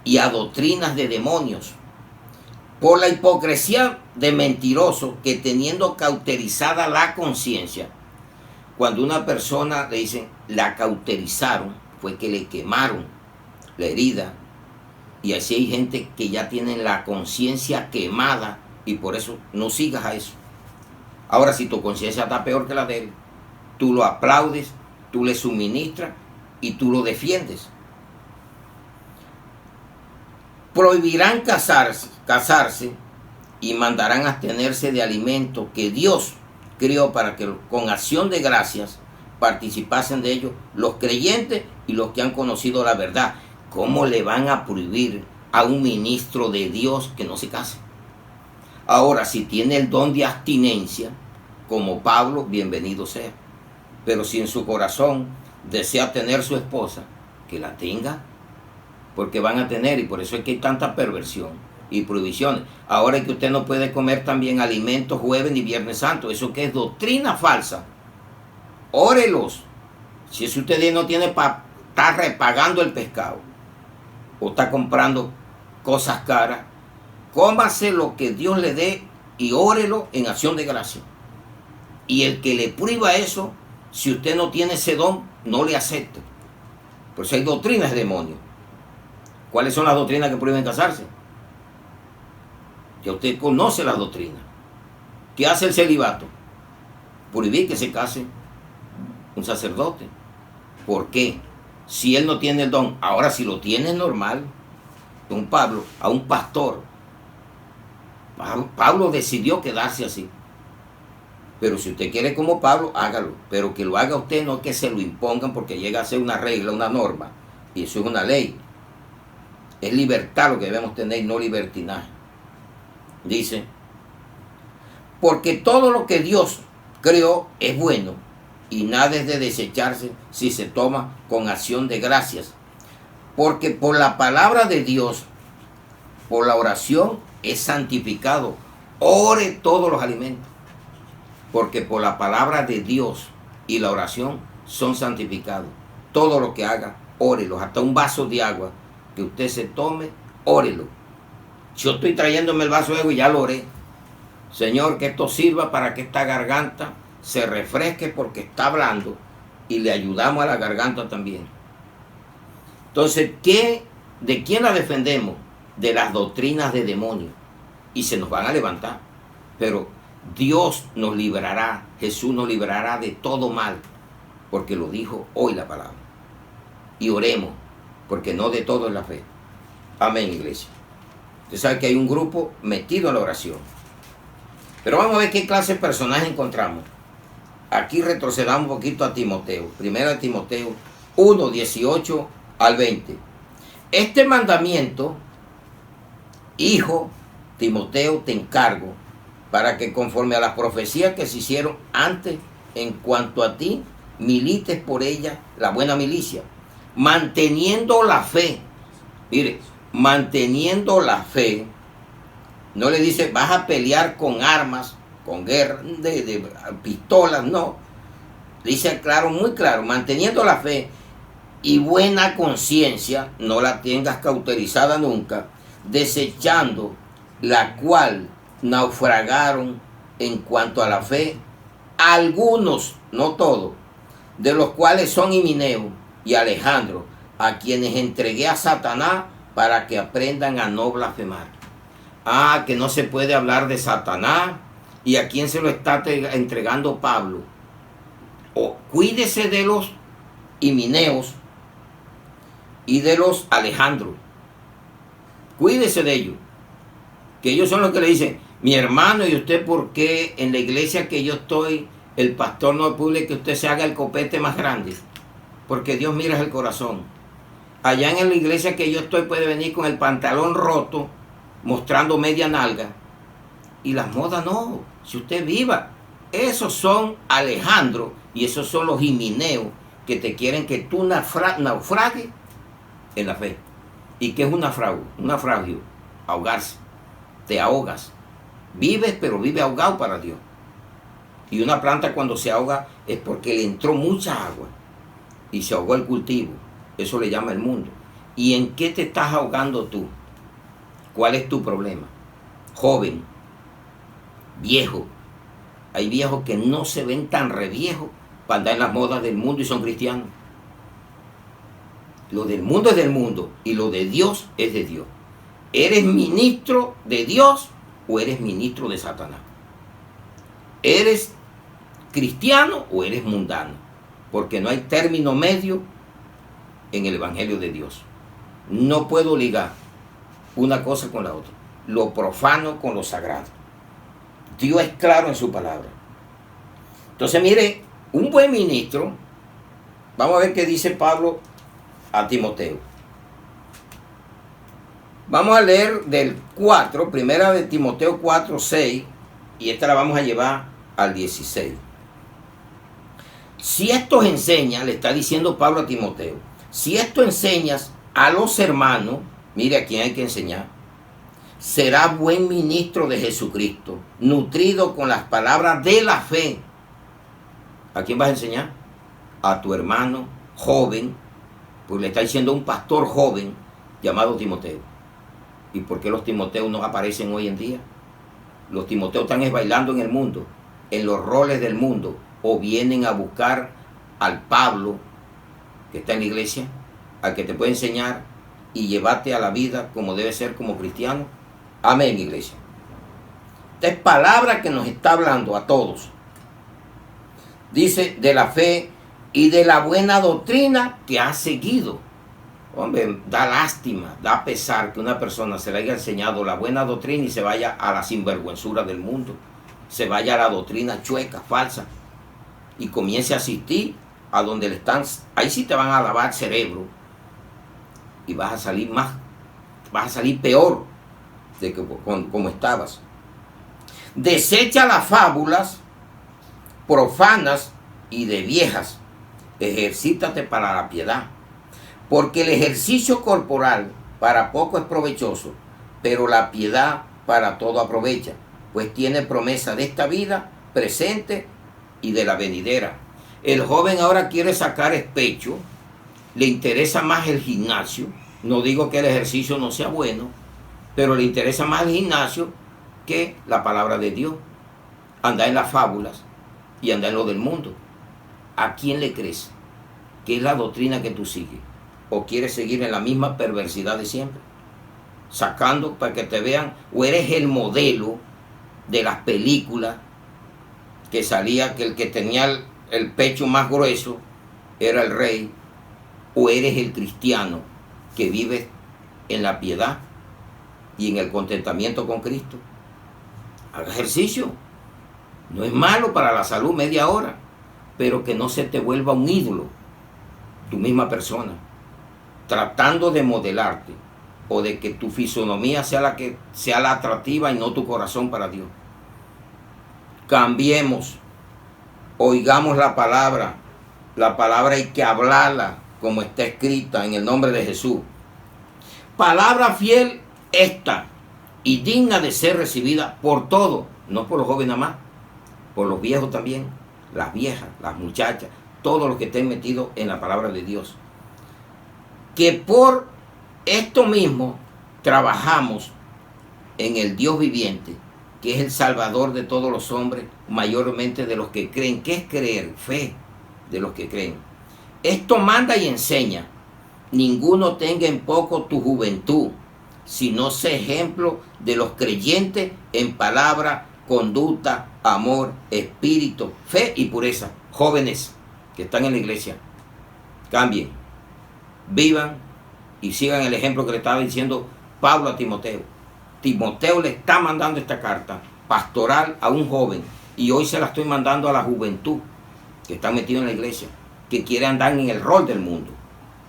y a doctrinas de demonios, por la hipocresía de mentirosos que, teniendo cauterizada la conciencia, cuando una persona le dicen la cauterizaron, fue que le quemaron la herida, y así hay gente que ya tienen la conciencia quemada, y por eso no sigas a eso. Ahora, si tu conciencia está peor que la de él, tú lo aplaudes, tú le suministras y tú lo defiendes. Prohibirán casarse y mandarán abstenerse de alimentos que Dios crió para que con acción de gracias participasen de ellos los creyentes y los que han conocido la verdad. ¿Cómo le van a prohibir a un ministro de Dios que no se case? Ahora, si tiene el don de abstinencia, como Pablo, bienvenido sea. Pero si en su corazón desea tener su esposa, que la tenga, porque van a tener, y por eso es que hay tanta perversión y prohibiciones. Ahora es que usted no puede comer también alimentos jueves ni viernes santo. Eso que es doctrina falsa. Órelos. Si es usted no tiene para estar repagando el pescado o está comprando cosas caras, cómase lo que Dios le dé y órelo en acción de gracia. Y el que le priva eso, si usted no tiene ese don, no le acepte. Por eso hay doctrinas de demonios. ¿Cuáles son las doctrinas que prohíben casarse? Ya usted conoce las doctrinas. ¿Qué hace el celibato? Prohibir que se case un sacerdote. ¿Por qué? Si él no tiene el don. Ahora, si lo tiene, es normal. Don Pablo, a un pastor. Pablo decidió quedarse así. Pero si usted quiere como Pablo, hágalo. Pero que lo haga usted, no que se lo impongan, porque llega a ser una regla, una norma. Y eso es una ley. Es libertad lo que debemos tener, no libertinaje. Dice, porque todo lo que Dios creó es bueno, y nada es de desecharse si se toma con acción de gracias. Porque por la palabra de Dios, por la oración, es santificado. Ore todos los alimentos. Porque por la palabra de Dios y la oración son santificados. Todo lo que haga, órelos. Hasta un vaso de agua que usted se tome, órelo. Yo estoy trayéndome el vaso de agua y ya lo oré. Señor, que esto sirva para que esta garganta se refresque porque está hablando y le ayudamos a la garganta también. Entonces, ¿de quién la defendemos? De las doctrinas de demonios. Y se nos van a levantar. Pero Dios nos librará, Jesús nos librará de todo mal, porque lo dijo hoy la palabra. Y oremos, porque no de todo es la fe. Amén, iglesia. Usted sabe que hay un grupo metido en la oración. Pero vamos a ver qué clase de personaje encontramos. Aquí retrocedamos un poquito a Timoteo. Primero de Timoteo 1, 18 al 20. Este mandamiento, hijo Timoteo, te encargo, para que conforme a las profecías que se hicieron antes, en cuanto a ti, milites por ella la buena milicia, manteniendo la fe. Mire, manteniendo la fe. No le dice, vas a pelear con armas, con guerra, de pistolas, no. Dice claro, muy claro, manteniendo la fe y buena conciencia, no la tengas cauterizada nunca, desechando la cual naufragaron en cuanto a la fe algunos, no todos, de los cuales son Himeneo y Alejandro, a quienes entregué a Satanás para que aprendan a no blasfemar. Que no se puede hablar de Satanás. ¿Y a quién se lo está entregando Pablo? Cuídese de los Himeneos y de los Alejandros. Cuídese de ellos. Que ellos son los que le dicen, Mi hermano, ¿y usted por qué en la iglesia que yo estoy, el pastor no puede que usted se haga el copete más grande? Porque Dios mira el corazón. Allá en la iglesia que yo estoy puede venir con el pantalón roto, mostrando media nalga. Y las modas no. Si usted viva, esos son Alejandro y esos son los Himeneos que te quieren que tú naufragues en la fe. ¿Y qué es un naufragio? Un naufragio, ahogarse. Te ahogas. Vives, pero vive ahogado para Dios. Y una planta cuando se ahoga es porque le entró mucha agua y se ahogó el cultivo. Eso le llama el mundo. ¿Y en qué te estás ahogando tú? ¿Cuál es tu problema? Joven, viejo. Hay viejos que no se ven tan reviejos para andar en las modas del mundo y son cristianos. Lo del mundo es del mundo y lo de Dios es de Dios. ¿Eres ministro de Dios o eres ministro de Satanás? ¿Eres cristiano o eres mundano? Porque no hay término medio en el Evangelio de Dios. No puedo ligar una cosa con la otra, lo profano con lo sagrado. Dios es claro en su palabra. Entonces, mire, un buen ministro, vamos a ver qué dice Pablo a Timoteo. Vamos a leer del 4, primera de Timoteo 4, 6, y esta la vamos a llevar al 16. Si esto enseña, le está diciendo Pablo a Timoteo, si esto enseñas a los hermanos, mire a quién hay que enseñar, será buen ministro de Jesucristo, nutrido con las palabras de la fe. ¿A quién vas a enseñar? A tu hermano joven, pues le está diciendo un pastor joven llamado Timoteo. ¿Y por qué los Timoteos no aparecen hoy en día? Los Timoteos están bailando en el mundo, en los roles del mundo, o vienen a buscar al Pablo, que está en la iglesia, al que te puede enseñar y llevarte a la vida como debe ser como cristiano. Amén, iglesia. Esta es palabra que nos está hablando a todos. Dice, de la fe y de la buena doctrina que has seguido. Hombre, da lástima, da pesar que una persona se le haya enseñado la buena doctrina y se vaya a la sinvergüenzura del mundo. Se vaya a la doctrina chueca, falsa, y comience a asistir a donde le están. Ahí sí te van a lavar el cerebro y vas a salir peor de que como estabas. Desecha las fábulas profanas y de viejas. Ejercítate para la piedad, porque el ejercicio corporal para poco es provechoso, pero la piedad para todo aprovecha, pues tiene promesa de esta vida presente y de la venidera. El joven ahora quiere sacar pecho, le interesa más el gimnasio. No digo que el ejercicio no sea bueno, pero le interesa más el gimnasio que la palabra de Dios. Anda en las fábulas y anda en lo del mundo. ¿A quién le crees? ¿Qué es la doctrina que tú sigues? ¿O quieres seguir en la misma perversidad de siempre? Sacando para que te vean, o eres el modelo de las películas que salía que el que tenía el pecho más grueso era el rey, o eres el cristiano que vive en la piedad y en el contentamiento con Cristo. Haga ejercicio. No es malo para la salud media hora, pero que no se te vuelva un ídolo, tu misma persona, tratando de modelarte o de que tu fisonomía sea la atractiva y no tu corazón para Dios. Cambiemos, oigamos la palabra hay que hablarla como está escrita en el nombre de Jesús. Palabra fiel esta y digna de ser recibida por todos, no por los jóvenes nada más, por los viejos también, las viejas, las muchachas, todos los que estén metidos en la palabra de Dios. Que por esto mismo trabajamos en el Dios viviente, que es el Salvador de todos los hombres, mayormente de los que creen. ¿Qué es creer? Fe de los que creen. Esto manda y enseña. Ninguno tenga en poco tu juventud, sino sé ejemplo de los creyentes en palabra, conducta, amor, espíritu, fe y pureza. Jóvenes que están en la iglesia, cambien, vivan y sigan el ejemplo que le estaba diciendo Pablo a Timoteo. Timoteo le está mandando esta carta pastoral a un joven, y hoy se la estoy mandando a la juventud que está metido en la iglesia, que quiere andar en el rol del mundo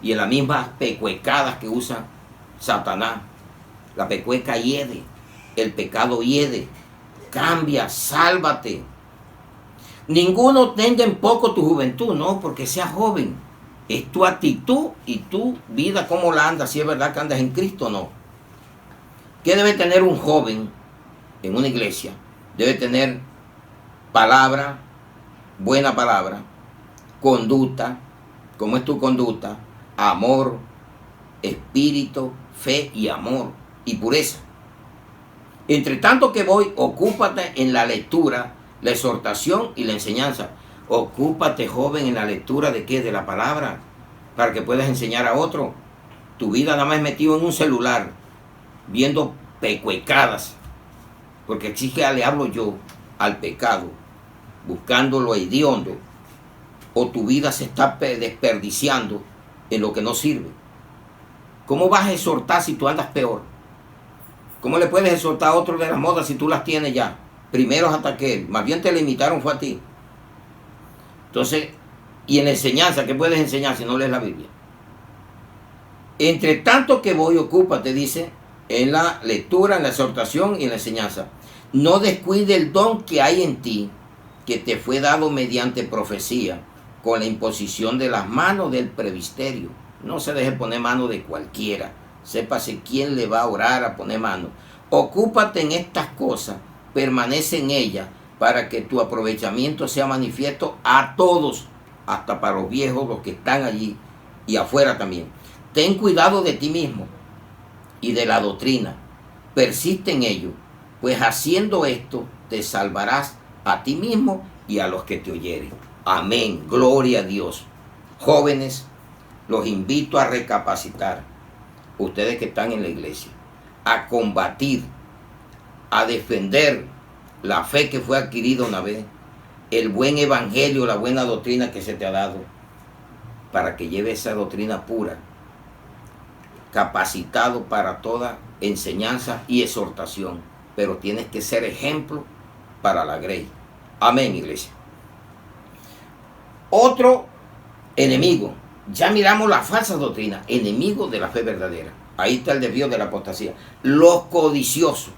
y en las mismas pecuecadas que usa Satanás. La pecueca hiede, el pecado hiede. Cambia, sálvate. Ninguno tenga en poco tu juventud, no, porque seas joven. Es tu actitud y tu vida, cómo la andas, si es verdad que andas en Cristo o no. ¿Qué debe tener un joven en una iglesia? Debe tener palabra, buena palabra, conducta, ¿cómo es tu conducta? Amor, espíritu, fe y amor y pureza. Entre tanto que voy, ocúpate en la lectura, la exhortación y la enseñanza. Ocúpate, joven, en la lectura de ¿qué? De la palabra, para que puedas enseñar a otro. Tu vida nada más metido en un celular, viendo pecuecadas, porque exige, le hablo yo al pecado, buscando lo hediondo, o tu vida se está desperdiciando en lo que no sirve. ¿Cómo vas a exhortar si tú andas peor? ¿Cómo le puedes exhortar a otro de las modas si tú las tienes ya? Primero hasta que más bien te limitaron fue a ti. Entonces, y en la enseñanza, ¿qué puedes enseñar si no lees la Biblia? Entre tanto que voy, ocúpate, dice, en la lectura, en la exhortación y en la enseñanza. No descuide el don que hay en ti, que te fue dado mediante profecía, con la imposición de las manos del presbiterio. No se deje poner mano de cualquiera. Sépase quién le va a orar a poner mano. Ocúpate en estas cosas, permanece en ellas, para que tu aprovechamiento sea manifiesto a todos, hasta para los viejos, los que están allí y afuera también. Ten cuidado de ti mismo y de la doctrina. Persiste en ello, pues haciendo esto te salvarás a ti mismo y a los que te oyeren. Amén. Gloria a Dios. Jóvenes, los invito a recapacitar. Ustedes que están en la iglesia, a combatir, a defender la fe que fue adquirida una vez, el buen evangelio, la buena doctrina que se te ha dado, para que lleve esa doctrina pura, capacitado para toda enseñanza y exhortación, pero tienes que ser ejemplo para la grey. Amén, iglesia. Otro enemigo, ya miramos la falsa doctrina, enemigo de la fe verdadera. Ahí está el desvío de la apostasía. Los codiciosos.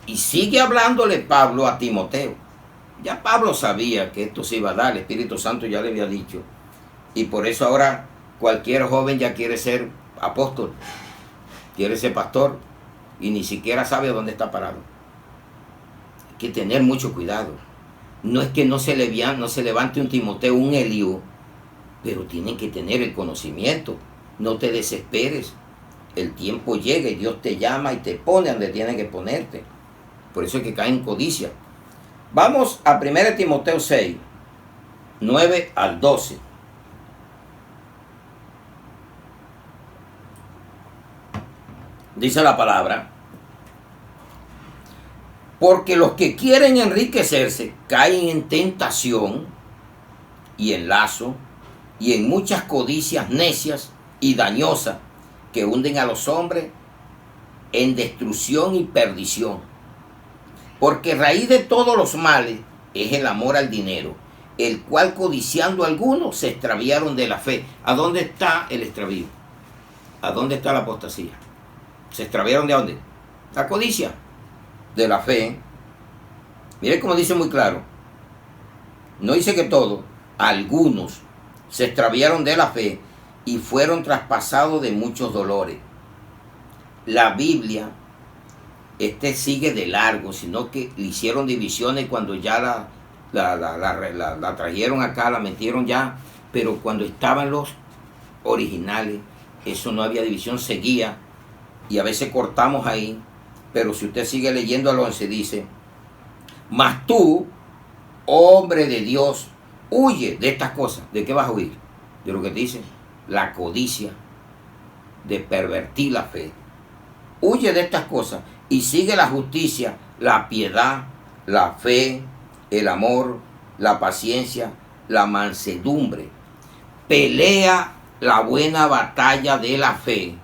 Y sigue hablándole Pablo a Timoteo. Ya Pablo sabía que esto se iba a dar, el Espíritu Santo ya le había dicho. Y por eso ahora cualquier joven ya quiere ser apóstol, quiere ser pastor, y ni siquiera sabe dónde está parado. Hay que tener mucho cuidado. No es que no se levante un Timoteo, un Eliú, pero tienen que tener el conocimiento. No te desesperes. El tiempo llega y Dios te llama y te pone donde tiene que ponerte. Por eso es que cae en codicia. Vamos a 1 Timoteo 6, 9 al 12. Dice la palabra: porque los que quieren enriquecerse caen en tentación y en lazo y en muchas codicias necias y dañosas que hunden a los hombres en destrucción y perdición. Porque raíz de todos los males es el amor al dinero, el cual codiciando algunos se extraviaron de la fe. ¿A dónde está el extravío? ¿A dónde está la apostasía? ¿Se extraviaron de dónde? La codicia de la fe. Mire cómo dice muy claro. No dice que todos, algunos se extraviaron de la fe y fueron traspasados de muchos dolores. La Biblia sigue de largo, sino que le hicieron divisiones cuando ya la trajeron acá, la metieron ya, pero cuando estaban los originales, eso no había división, seguía, y a veces cortamos ahí, pero si usted sigue leyendo al 11 dice: mas tú, hombre de Dios, huye de estas cosas. ¿De qué vas a huir? De lo que te dice la codicia, de pervertir la fe. Huye de estas cosas y sigue la justicia, la piedad, la fe, el amor, la paciencia, la mansedumbre. Pelea la buena batalla de la fe.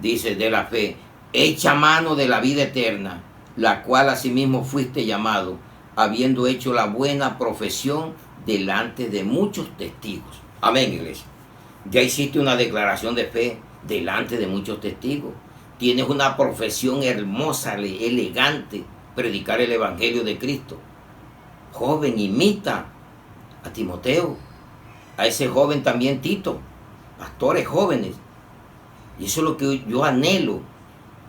dice, de la fe, echa mano de la vida eterna, la cual asimismo fuiste llamado, habiendo hecho la buena profesión delante de muchos testigos. Amén, iglesia. Ya hiciste una declaración de fe delante de muchos testigos. Tienes una profesión hermosa, elegante, predicar el Evangelio de Cristo. Joven, imita a Timoteo, a ese joven también Tito, pastores jóvenes. Y eso es lo que yo anhelo,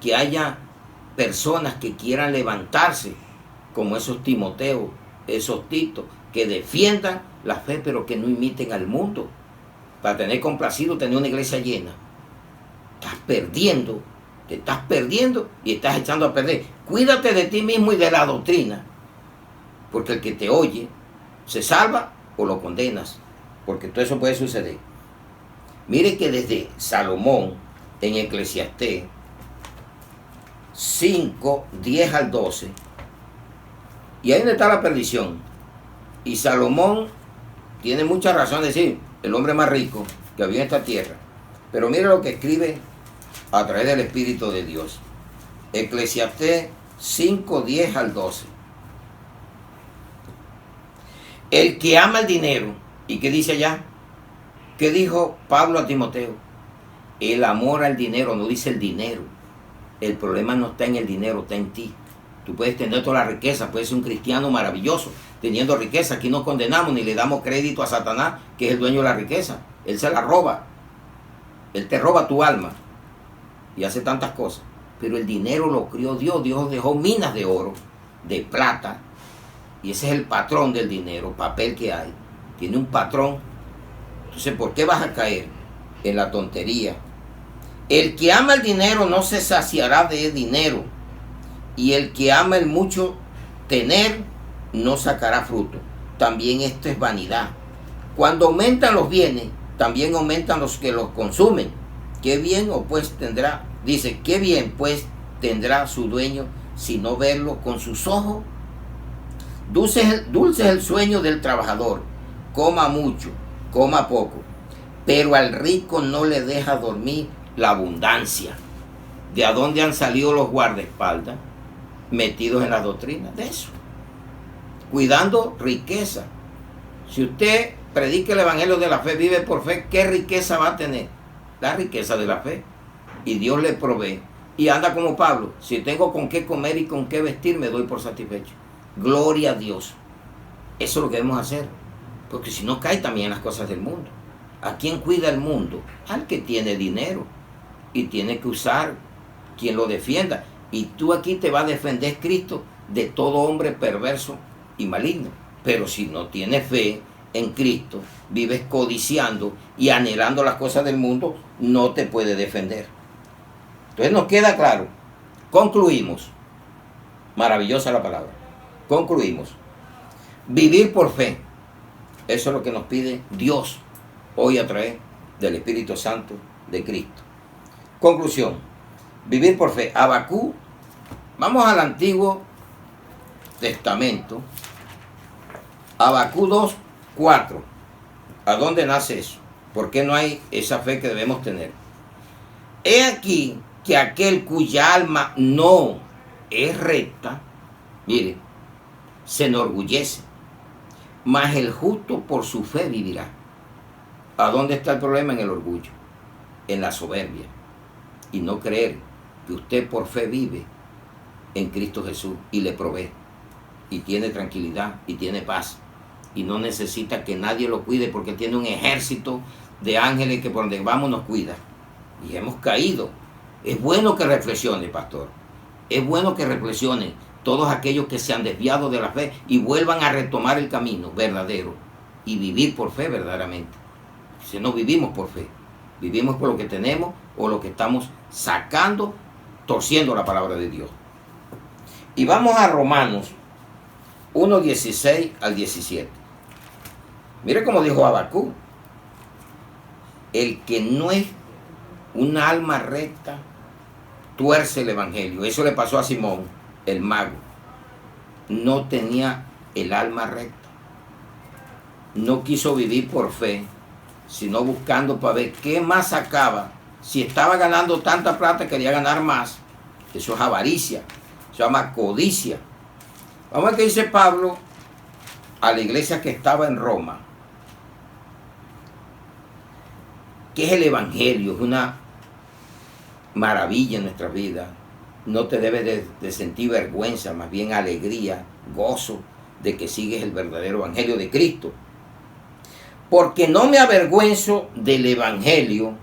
que haya personas que quieran levantarse como esos Timoteos, esos Titos, que defiendan la fe pero que no imiten al mundo. Para tener complacido, tener una iglesia llena. Estás perdiendo, te estás perdiendo y estás echando a perder. Cuídate de ti mismo y de la doctrina, porque el que te oye se salva o lo condenas, porque todo eso puede suceder. Mire que desde Salomón en Eclesiastés 5, 10 al 12, y ahí donde está la perdición. Y Salomón tiene mucha razón de decir, el hombre más rico que había en esta tierra. Pero mire lo que escribe a través del Espíritu de Dios. Eclesiastés 5, 10 al 12. El que ama el dinero, ¿y qué dice allá? ¿Qué dijo Pablo a Timoteo? El amor al dinero, no dice el dinero. El problema no está en el dinero, está en ti. Tú puedes tener toda la riqueza, puedes ser un cristiano maravilloso, teniendo riqueza. Aquí no condenamos ni le damos crédito a Satanás, que es el dueño de la riqueza. Él se la roba. Él te roba tu alma y hace tantas cosas. Pero el dinero lo crió Dios. Dios dejó minas de oro, de plata, y ese es el patrón del dinero, papel que hay. Tiene un patrón. Entonces, ¿por qué vas a caer en la tontería? El que ama el dinero no se saciará de dinero, y el que ama el mucho tener no sacará fruto. También esto es vanidad. Cuando aumentan los bienes, también aumentan los que los consumen. Qué bien o pues tendrá, dice, qué bien pues tendrá su dueño si no verlo con sus ojos. Dulce es el sueño del trabajador, coma mucho, coma poco, pero al rico no le deja dormir la abundancia. ¿De a dónde han salido los guardaespaldas? Metidos en la doctrina de eso, cuidando riqueza. Si usted predica el evangelio de la fe, vive por fe, ¿qué riqueza va a tener? La riqueza de la fe, y Dios le provee, y anda como Pablo, si tengo con qué comer y con qué vestir, me doy por satisfecho. Gloria a Dios. Eso es lo que debemos hacer, porque si no cae también en las cosas del mundo. ¿A quién cuida el mundo? Al que tiene dinero y tiene que usar quien lo defienda. Y tú aquí te va a defender Cristo de todo hombre perverso y maligno. Pero si no tienes fe en Cristo, vives codiciando y anhelando las cosas del mundo, no te puede defender. Entonces nos queda claro. Concluimos. Maravillosa la palabra. Concluimos. Vivir por fe. Eso es lo que nos pide Dios hoy a través del Espíritu Santo de Cristo. Conclusión. Vivir por fe. Habacuc. Vamos al Antiguo Testamento. Habacuc 2, 4. ¿A dónde nace eso? ¿Por qué no hay esa fe que debemos tener? He aquí que aquel cuya alma no es recta, mire, se enorgullece, mas el justo por su fe vivirá. ¿A dónde está el problema? En el orgullo, en la soberbia, y no creer que usted por fe vive en Cristo Jesús y le provee, y tiene tranquilidad y tiene paz, y no necesita que nadie lo cuide porque tiene un ejército de ángeles que por donde vamos nos cuida. Y hemos caído. Es bueno que reflexione, pastor. Es bueno que reflexione todos aquellos que se han desviado de la fe y vuelvan a retomar el camino verdadero y vivir por fe verdaderamente. Si no vivimos por fe, vivimos por lo que tenemos o lo que estamos sacando, torciendo la palabra de Dios. Y vamos a Romanos 1, 16 al 17. Mire cómo dijo Habacuc. El que no es una alma recta tuerce el evangelio. Eso le pasó a Simón, el mago. No tenía el alma recta. No quiso vivir por fe, sino buscando para ver qué más sacaba Si estaba ganando tanta plata, quería ganar más. Eso es avaricia. Se llama codicia. Vamos a ver qué dice Pablo a la iglesia que estaba en Roma. ¿Qué es el Evangelio? Es una maravilla en nuestra vida. No te debes de sentir vergüenza, más bien alegría, gozo de que sigues el verdadero Evangelio de Cristo. Porque no me avergüenzo del Evangelio,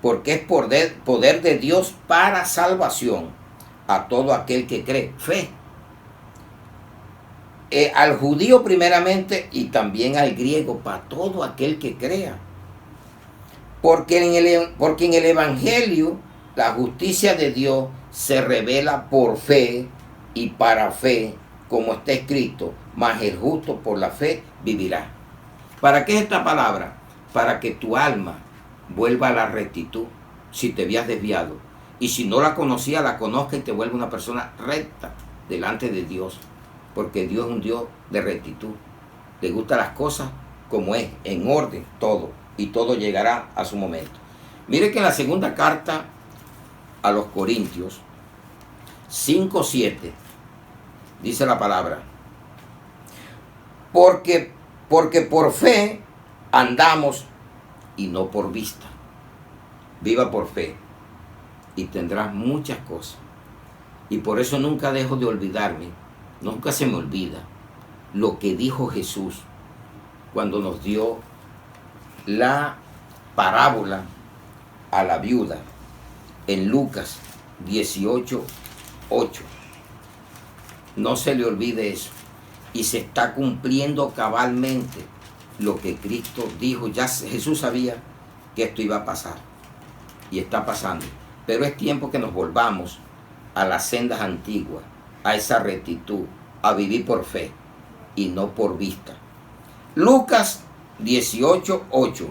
porque es poder de Dios para salvación a todo aquel que cree. Fe. Al judío primeramente y también al griego, para todo aquel que crea. Porque en el Evangelio la justicia de Dios se revela por fe y para fe, como está escrito, mas el justo por la fe vivirá. ¿Para qué es esta palabra? Para que tu alma vuelva a la rectitud, si te habías desviado. Y si no la conocía, la conozca y te vuelva una persona recta delante de Dios. Porque Dios es un Dios de rectitud. Le gustan las cosas como es, en orden, todo. Y todo llegará a su momento. Mire que en la segunda carta a los Corintios 5:7 dice la palabra: porque por fe andamos y no por vista. Viva por fe y tendrás muchas cosas. Y por eso nunca dejo de olvidarme, nunca se me olvida lo que dijo Jesús cuando nos dio la parábola a la viuda en Lucas 18:8. No se le olvide eso. Y se está cumpliendo cabalmente lo que Cristo dijo. Ya Jesús sabía que esto iba a pasar. Y está pasando. Pero es tiempo que nos volvamos a las sendas antiguas, a esa rectitud, a vivir por fe y no por vista. Lucas 18:8.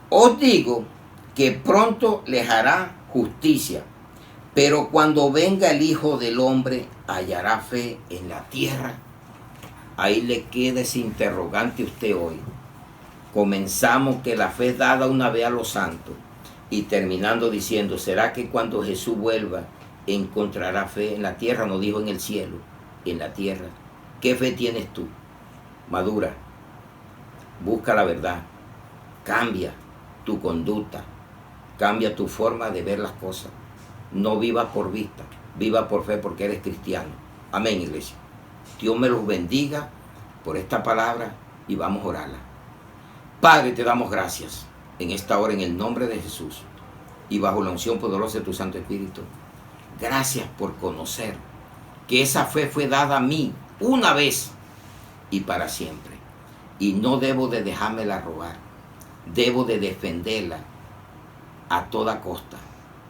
Os digo que pronto les hará justicia, pero cuando venga el Hijo del Hombre, ¿hallará fe en la tierra? Ahí le queda ese interrogante a usted hoy. Comenzamos que la fe es dada una vez a los santos y terminando diciendo, ¿será que cuando Jesús vuelva encontrará fe en la tierra? No dijo en el cielo, en la tierra. ¿Qué fe tienes tú? Madura, busca la verdad, cambia tu conducta, cambia tu forma de ver las cosas. No viva por vista, viva por fe porque eres cristiano. Amén, iglesia. Dios me los bendiga por esta palabra y vamos a orarla. Padre, te damos gracias en esta hora en el nombre de Jesús y bajo la unción poderosa de tu Santo Espíritu. Gracias por conocer que esa fe fue dada a mí una vez y para siempre. Y no debo de dejármela robar. Debo de defenderla a toda costa,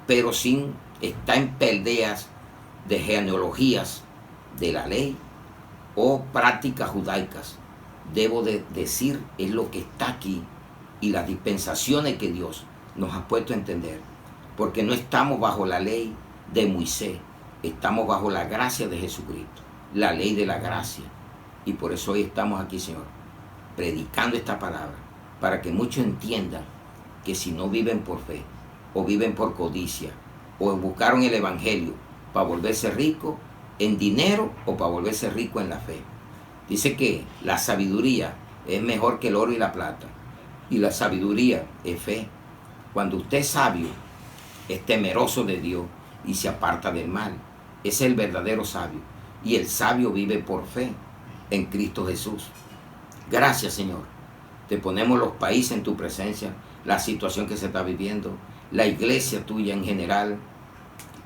pero sin estar en peleas de genealogías de la ley o prácticas judaicas. Debo de decir es lo que está aquí y las dispensaciones que Dios nos ha puesto a entender, porque no estamos bajo la ley de Moisés, estamos bajo la gracia de Jesucristo, la ley de la gracia. Y por eso hoy estamos aquí, Señor, predicando esta palabra, para que muchos entiendan que si no viven por fe, o viven por codicia, o buscaron el Evangelio para volverse rico en dinero o para volverse rico en la fe. Dice que la sabiduría es mejor que el oro y la plata, y la sabiduría es fe. Cuando usted es sabio, es temeroso de Dios y se aparta del mal. Ese es el verdadero sabio, y el sabio vive por fe en Cristo Jesús. Gracias, Señor. Te ponemos los países en tu presencia, la situación que se está viviendo, la iglesia tuya en general,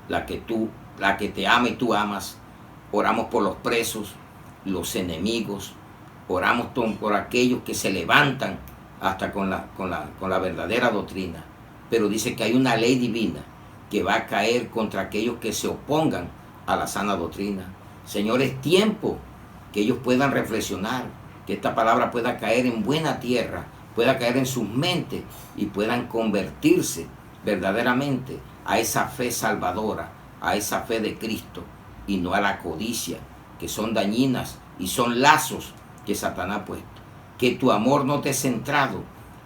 la que te ama y tú amas. Oramos por los presos, los enemigos, oramos por aquellos que se levantan hasta con la verdadera doctrina. Pero dice que hay una ley divina que va a caer contra aquellos que se opongan a la sana doctrina. Señor, es tiempo que ellos puedan reflexionar, que esta palabra pueda caer en buena tierra, pueda caer en sus mentes y puedan convertirse verdaderamente a esa fe salvadora, a esa fe de Cristo y no a la codicia, que son dañinas y son lazos que Satanás ha puesto. Que tu amor no te ha centrado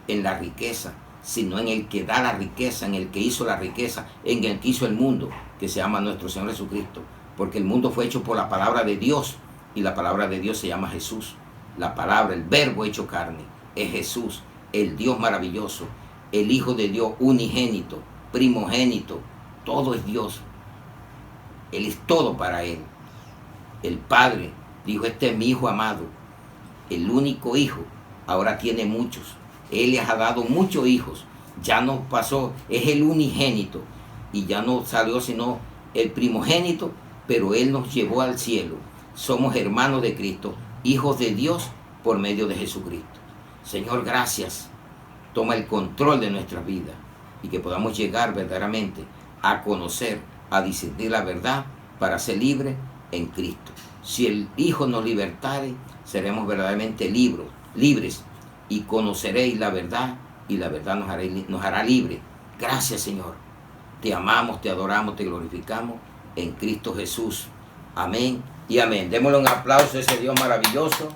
en la riqueza, sino en el que da la riqueza, en el que hizo la riqueza, en el que hizo el mundo, que se llama nuestro Señor Jesucristo. Porque el mundo fue hecho por la palabra de Dios, y la palabra de Dios se llama Jesús. La palabra, el verbo hecho carne, es Jesús, el Dios maravilloso, el Hijo de Dios unigénito, primogénito, todo es Dios. Él es todo para Él. El Padre dijo, este es mi Hijo amado, el único Hijo, ahora tiene muchos. Él les ha dado muchos hijos, ya no pasó, es el unigénito, y ya no salió sino el primogénito, pero Él nos llevó al cielo. Somos hermanos de Cristo, hijos de Dios por medio de Jesucristo. Señor, gracias. Toma el control de nuestra vida y que podamos llegar verdaderamente a conocer, a discernir la verdad para ser libres en Cristo. Si el Hijo nos libertare, seremos verdaderamente libres y conoceréis la verdad y la verdad nos hará libres. Gracias, Señor. Te amamos, te adoramos, te glorificamos en Cristo Jesús. Amén y amén. Démosle un aplauso a ese Dios maravilloso.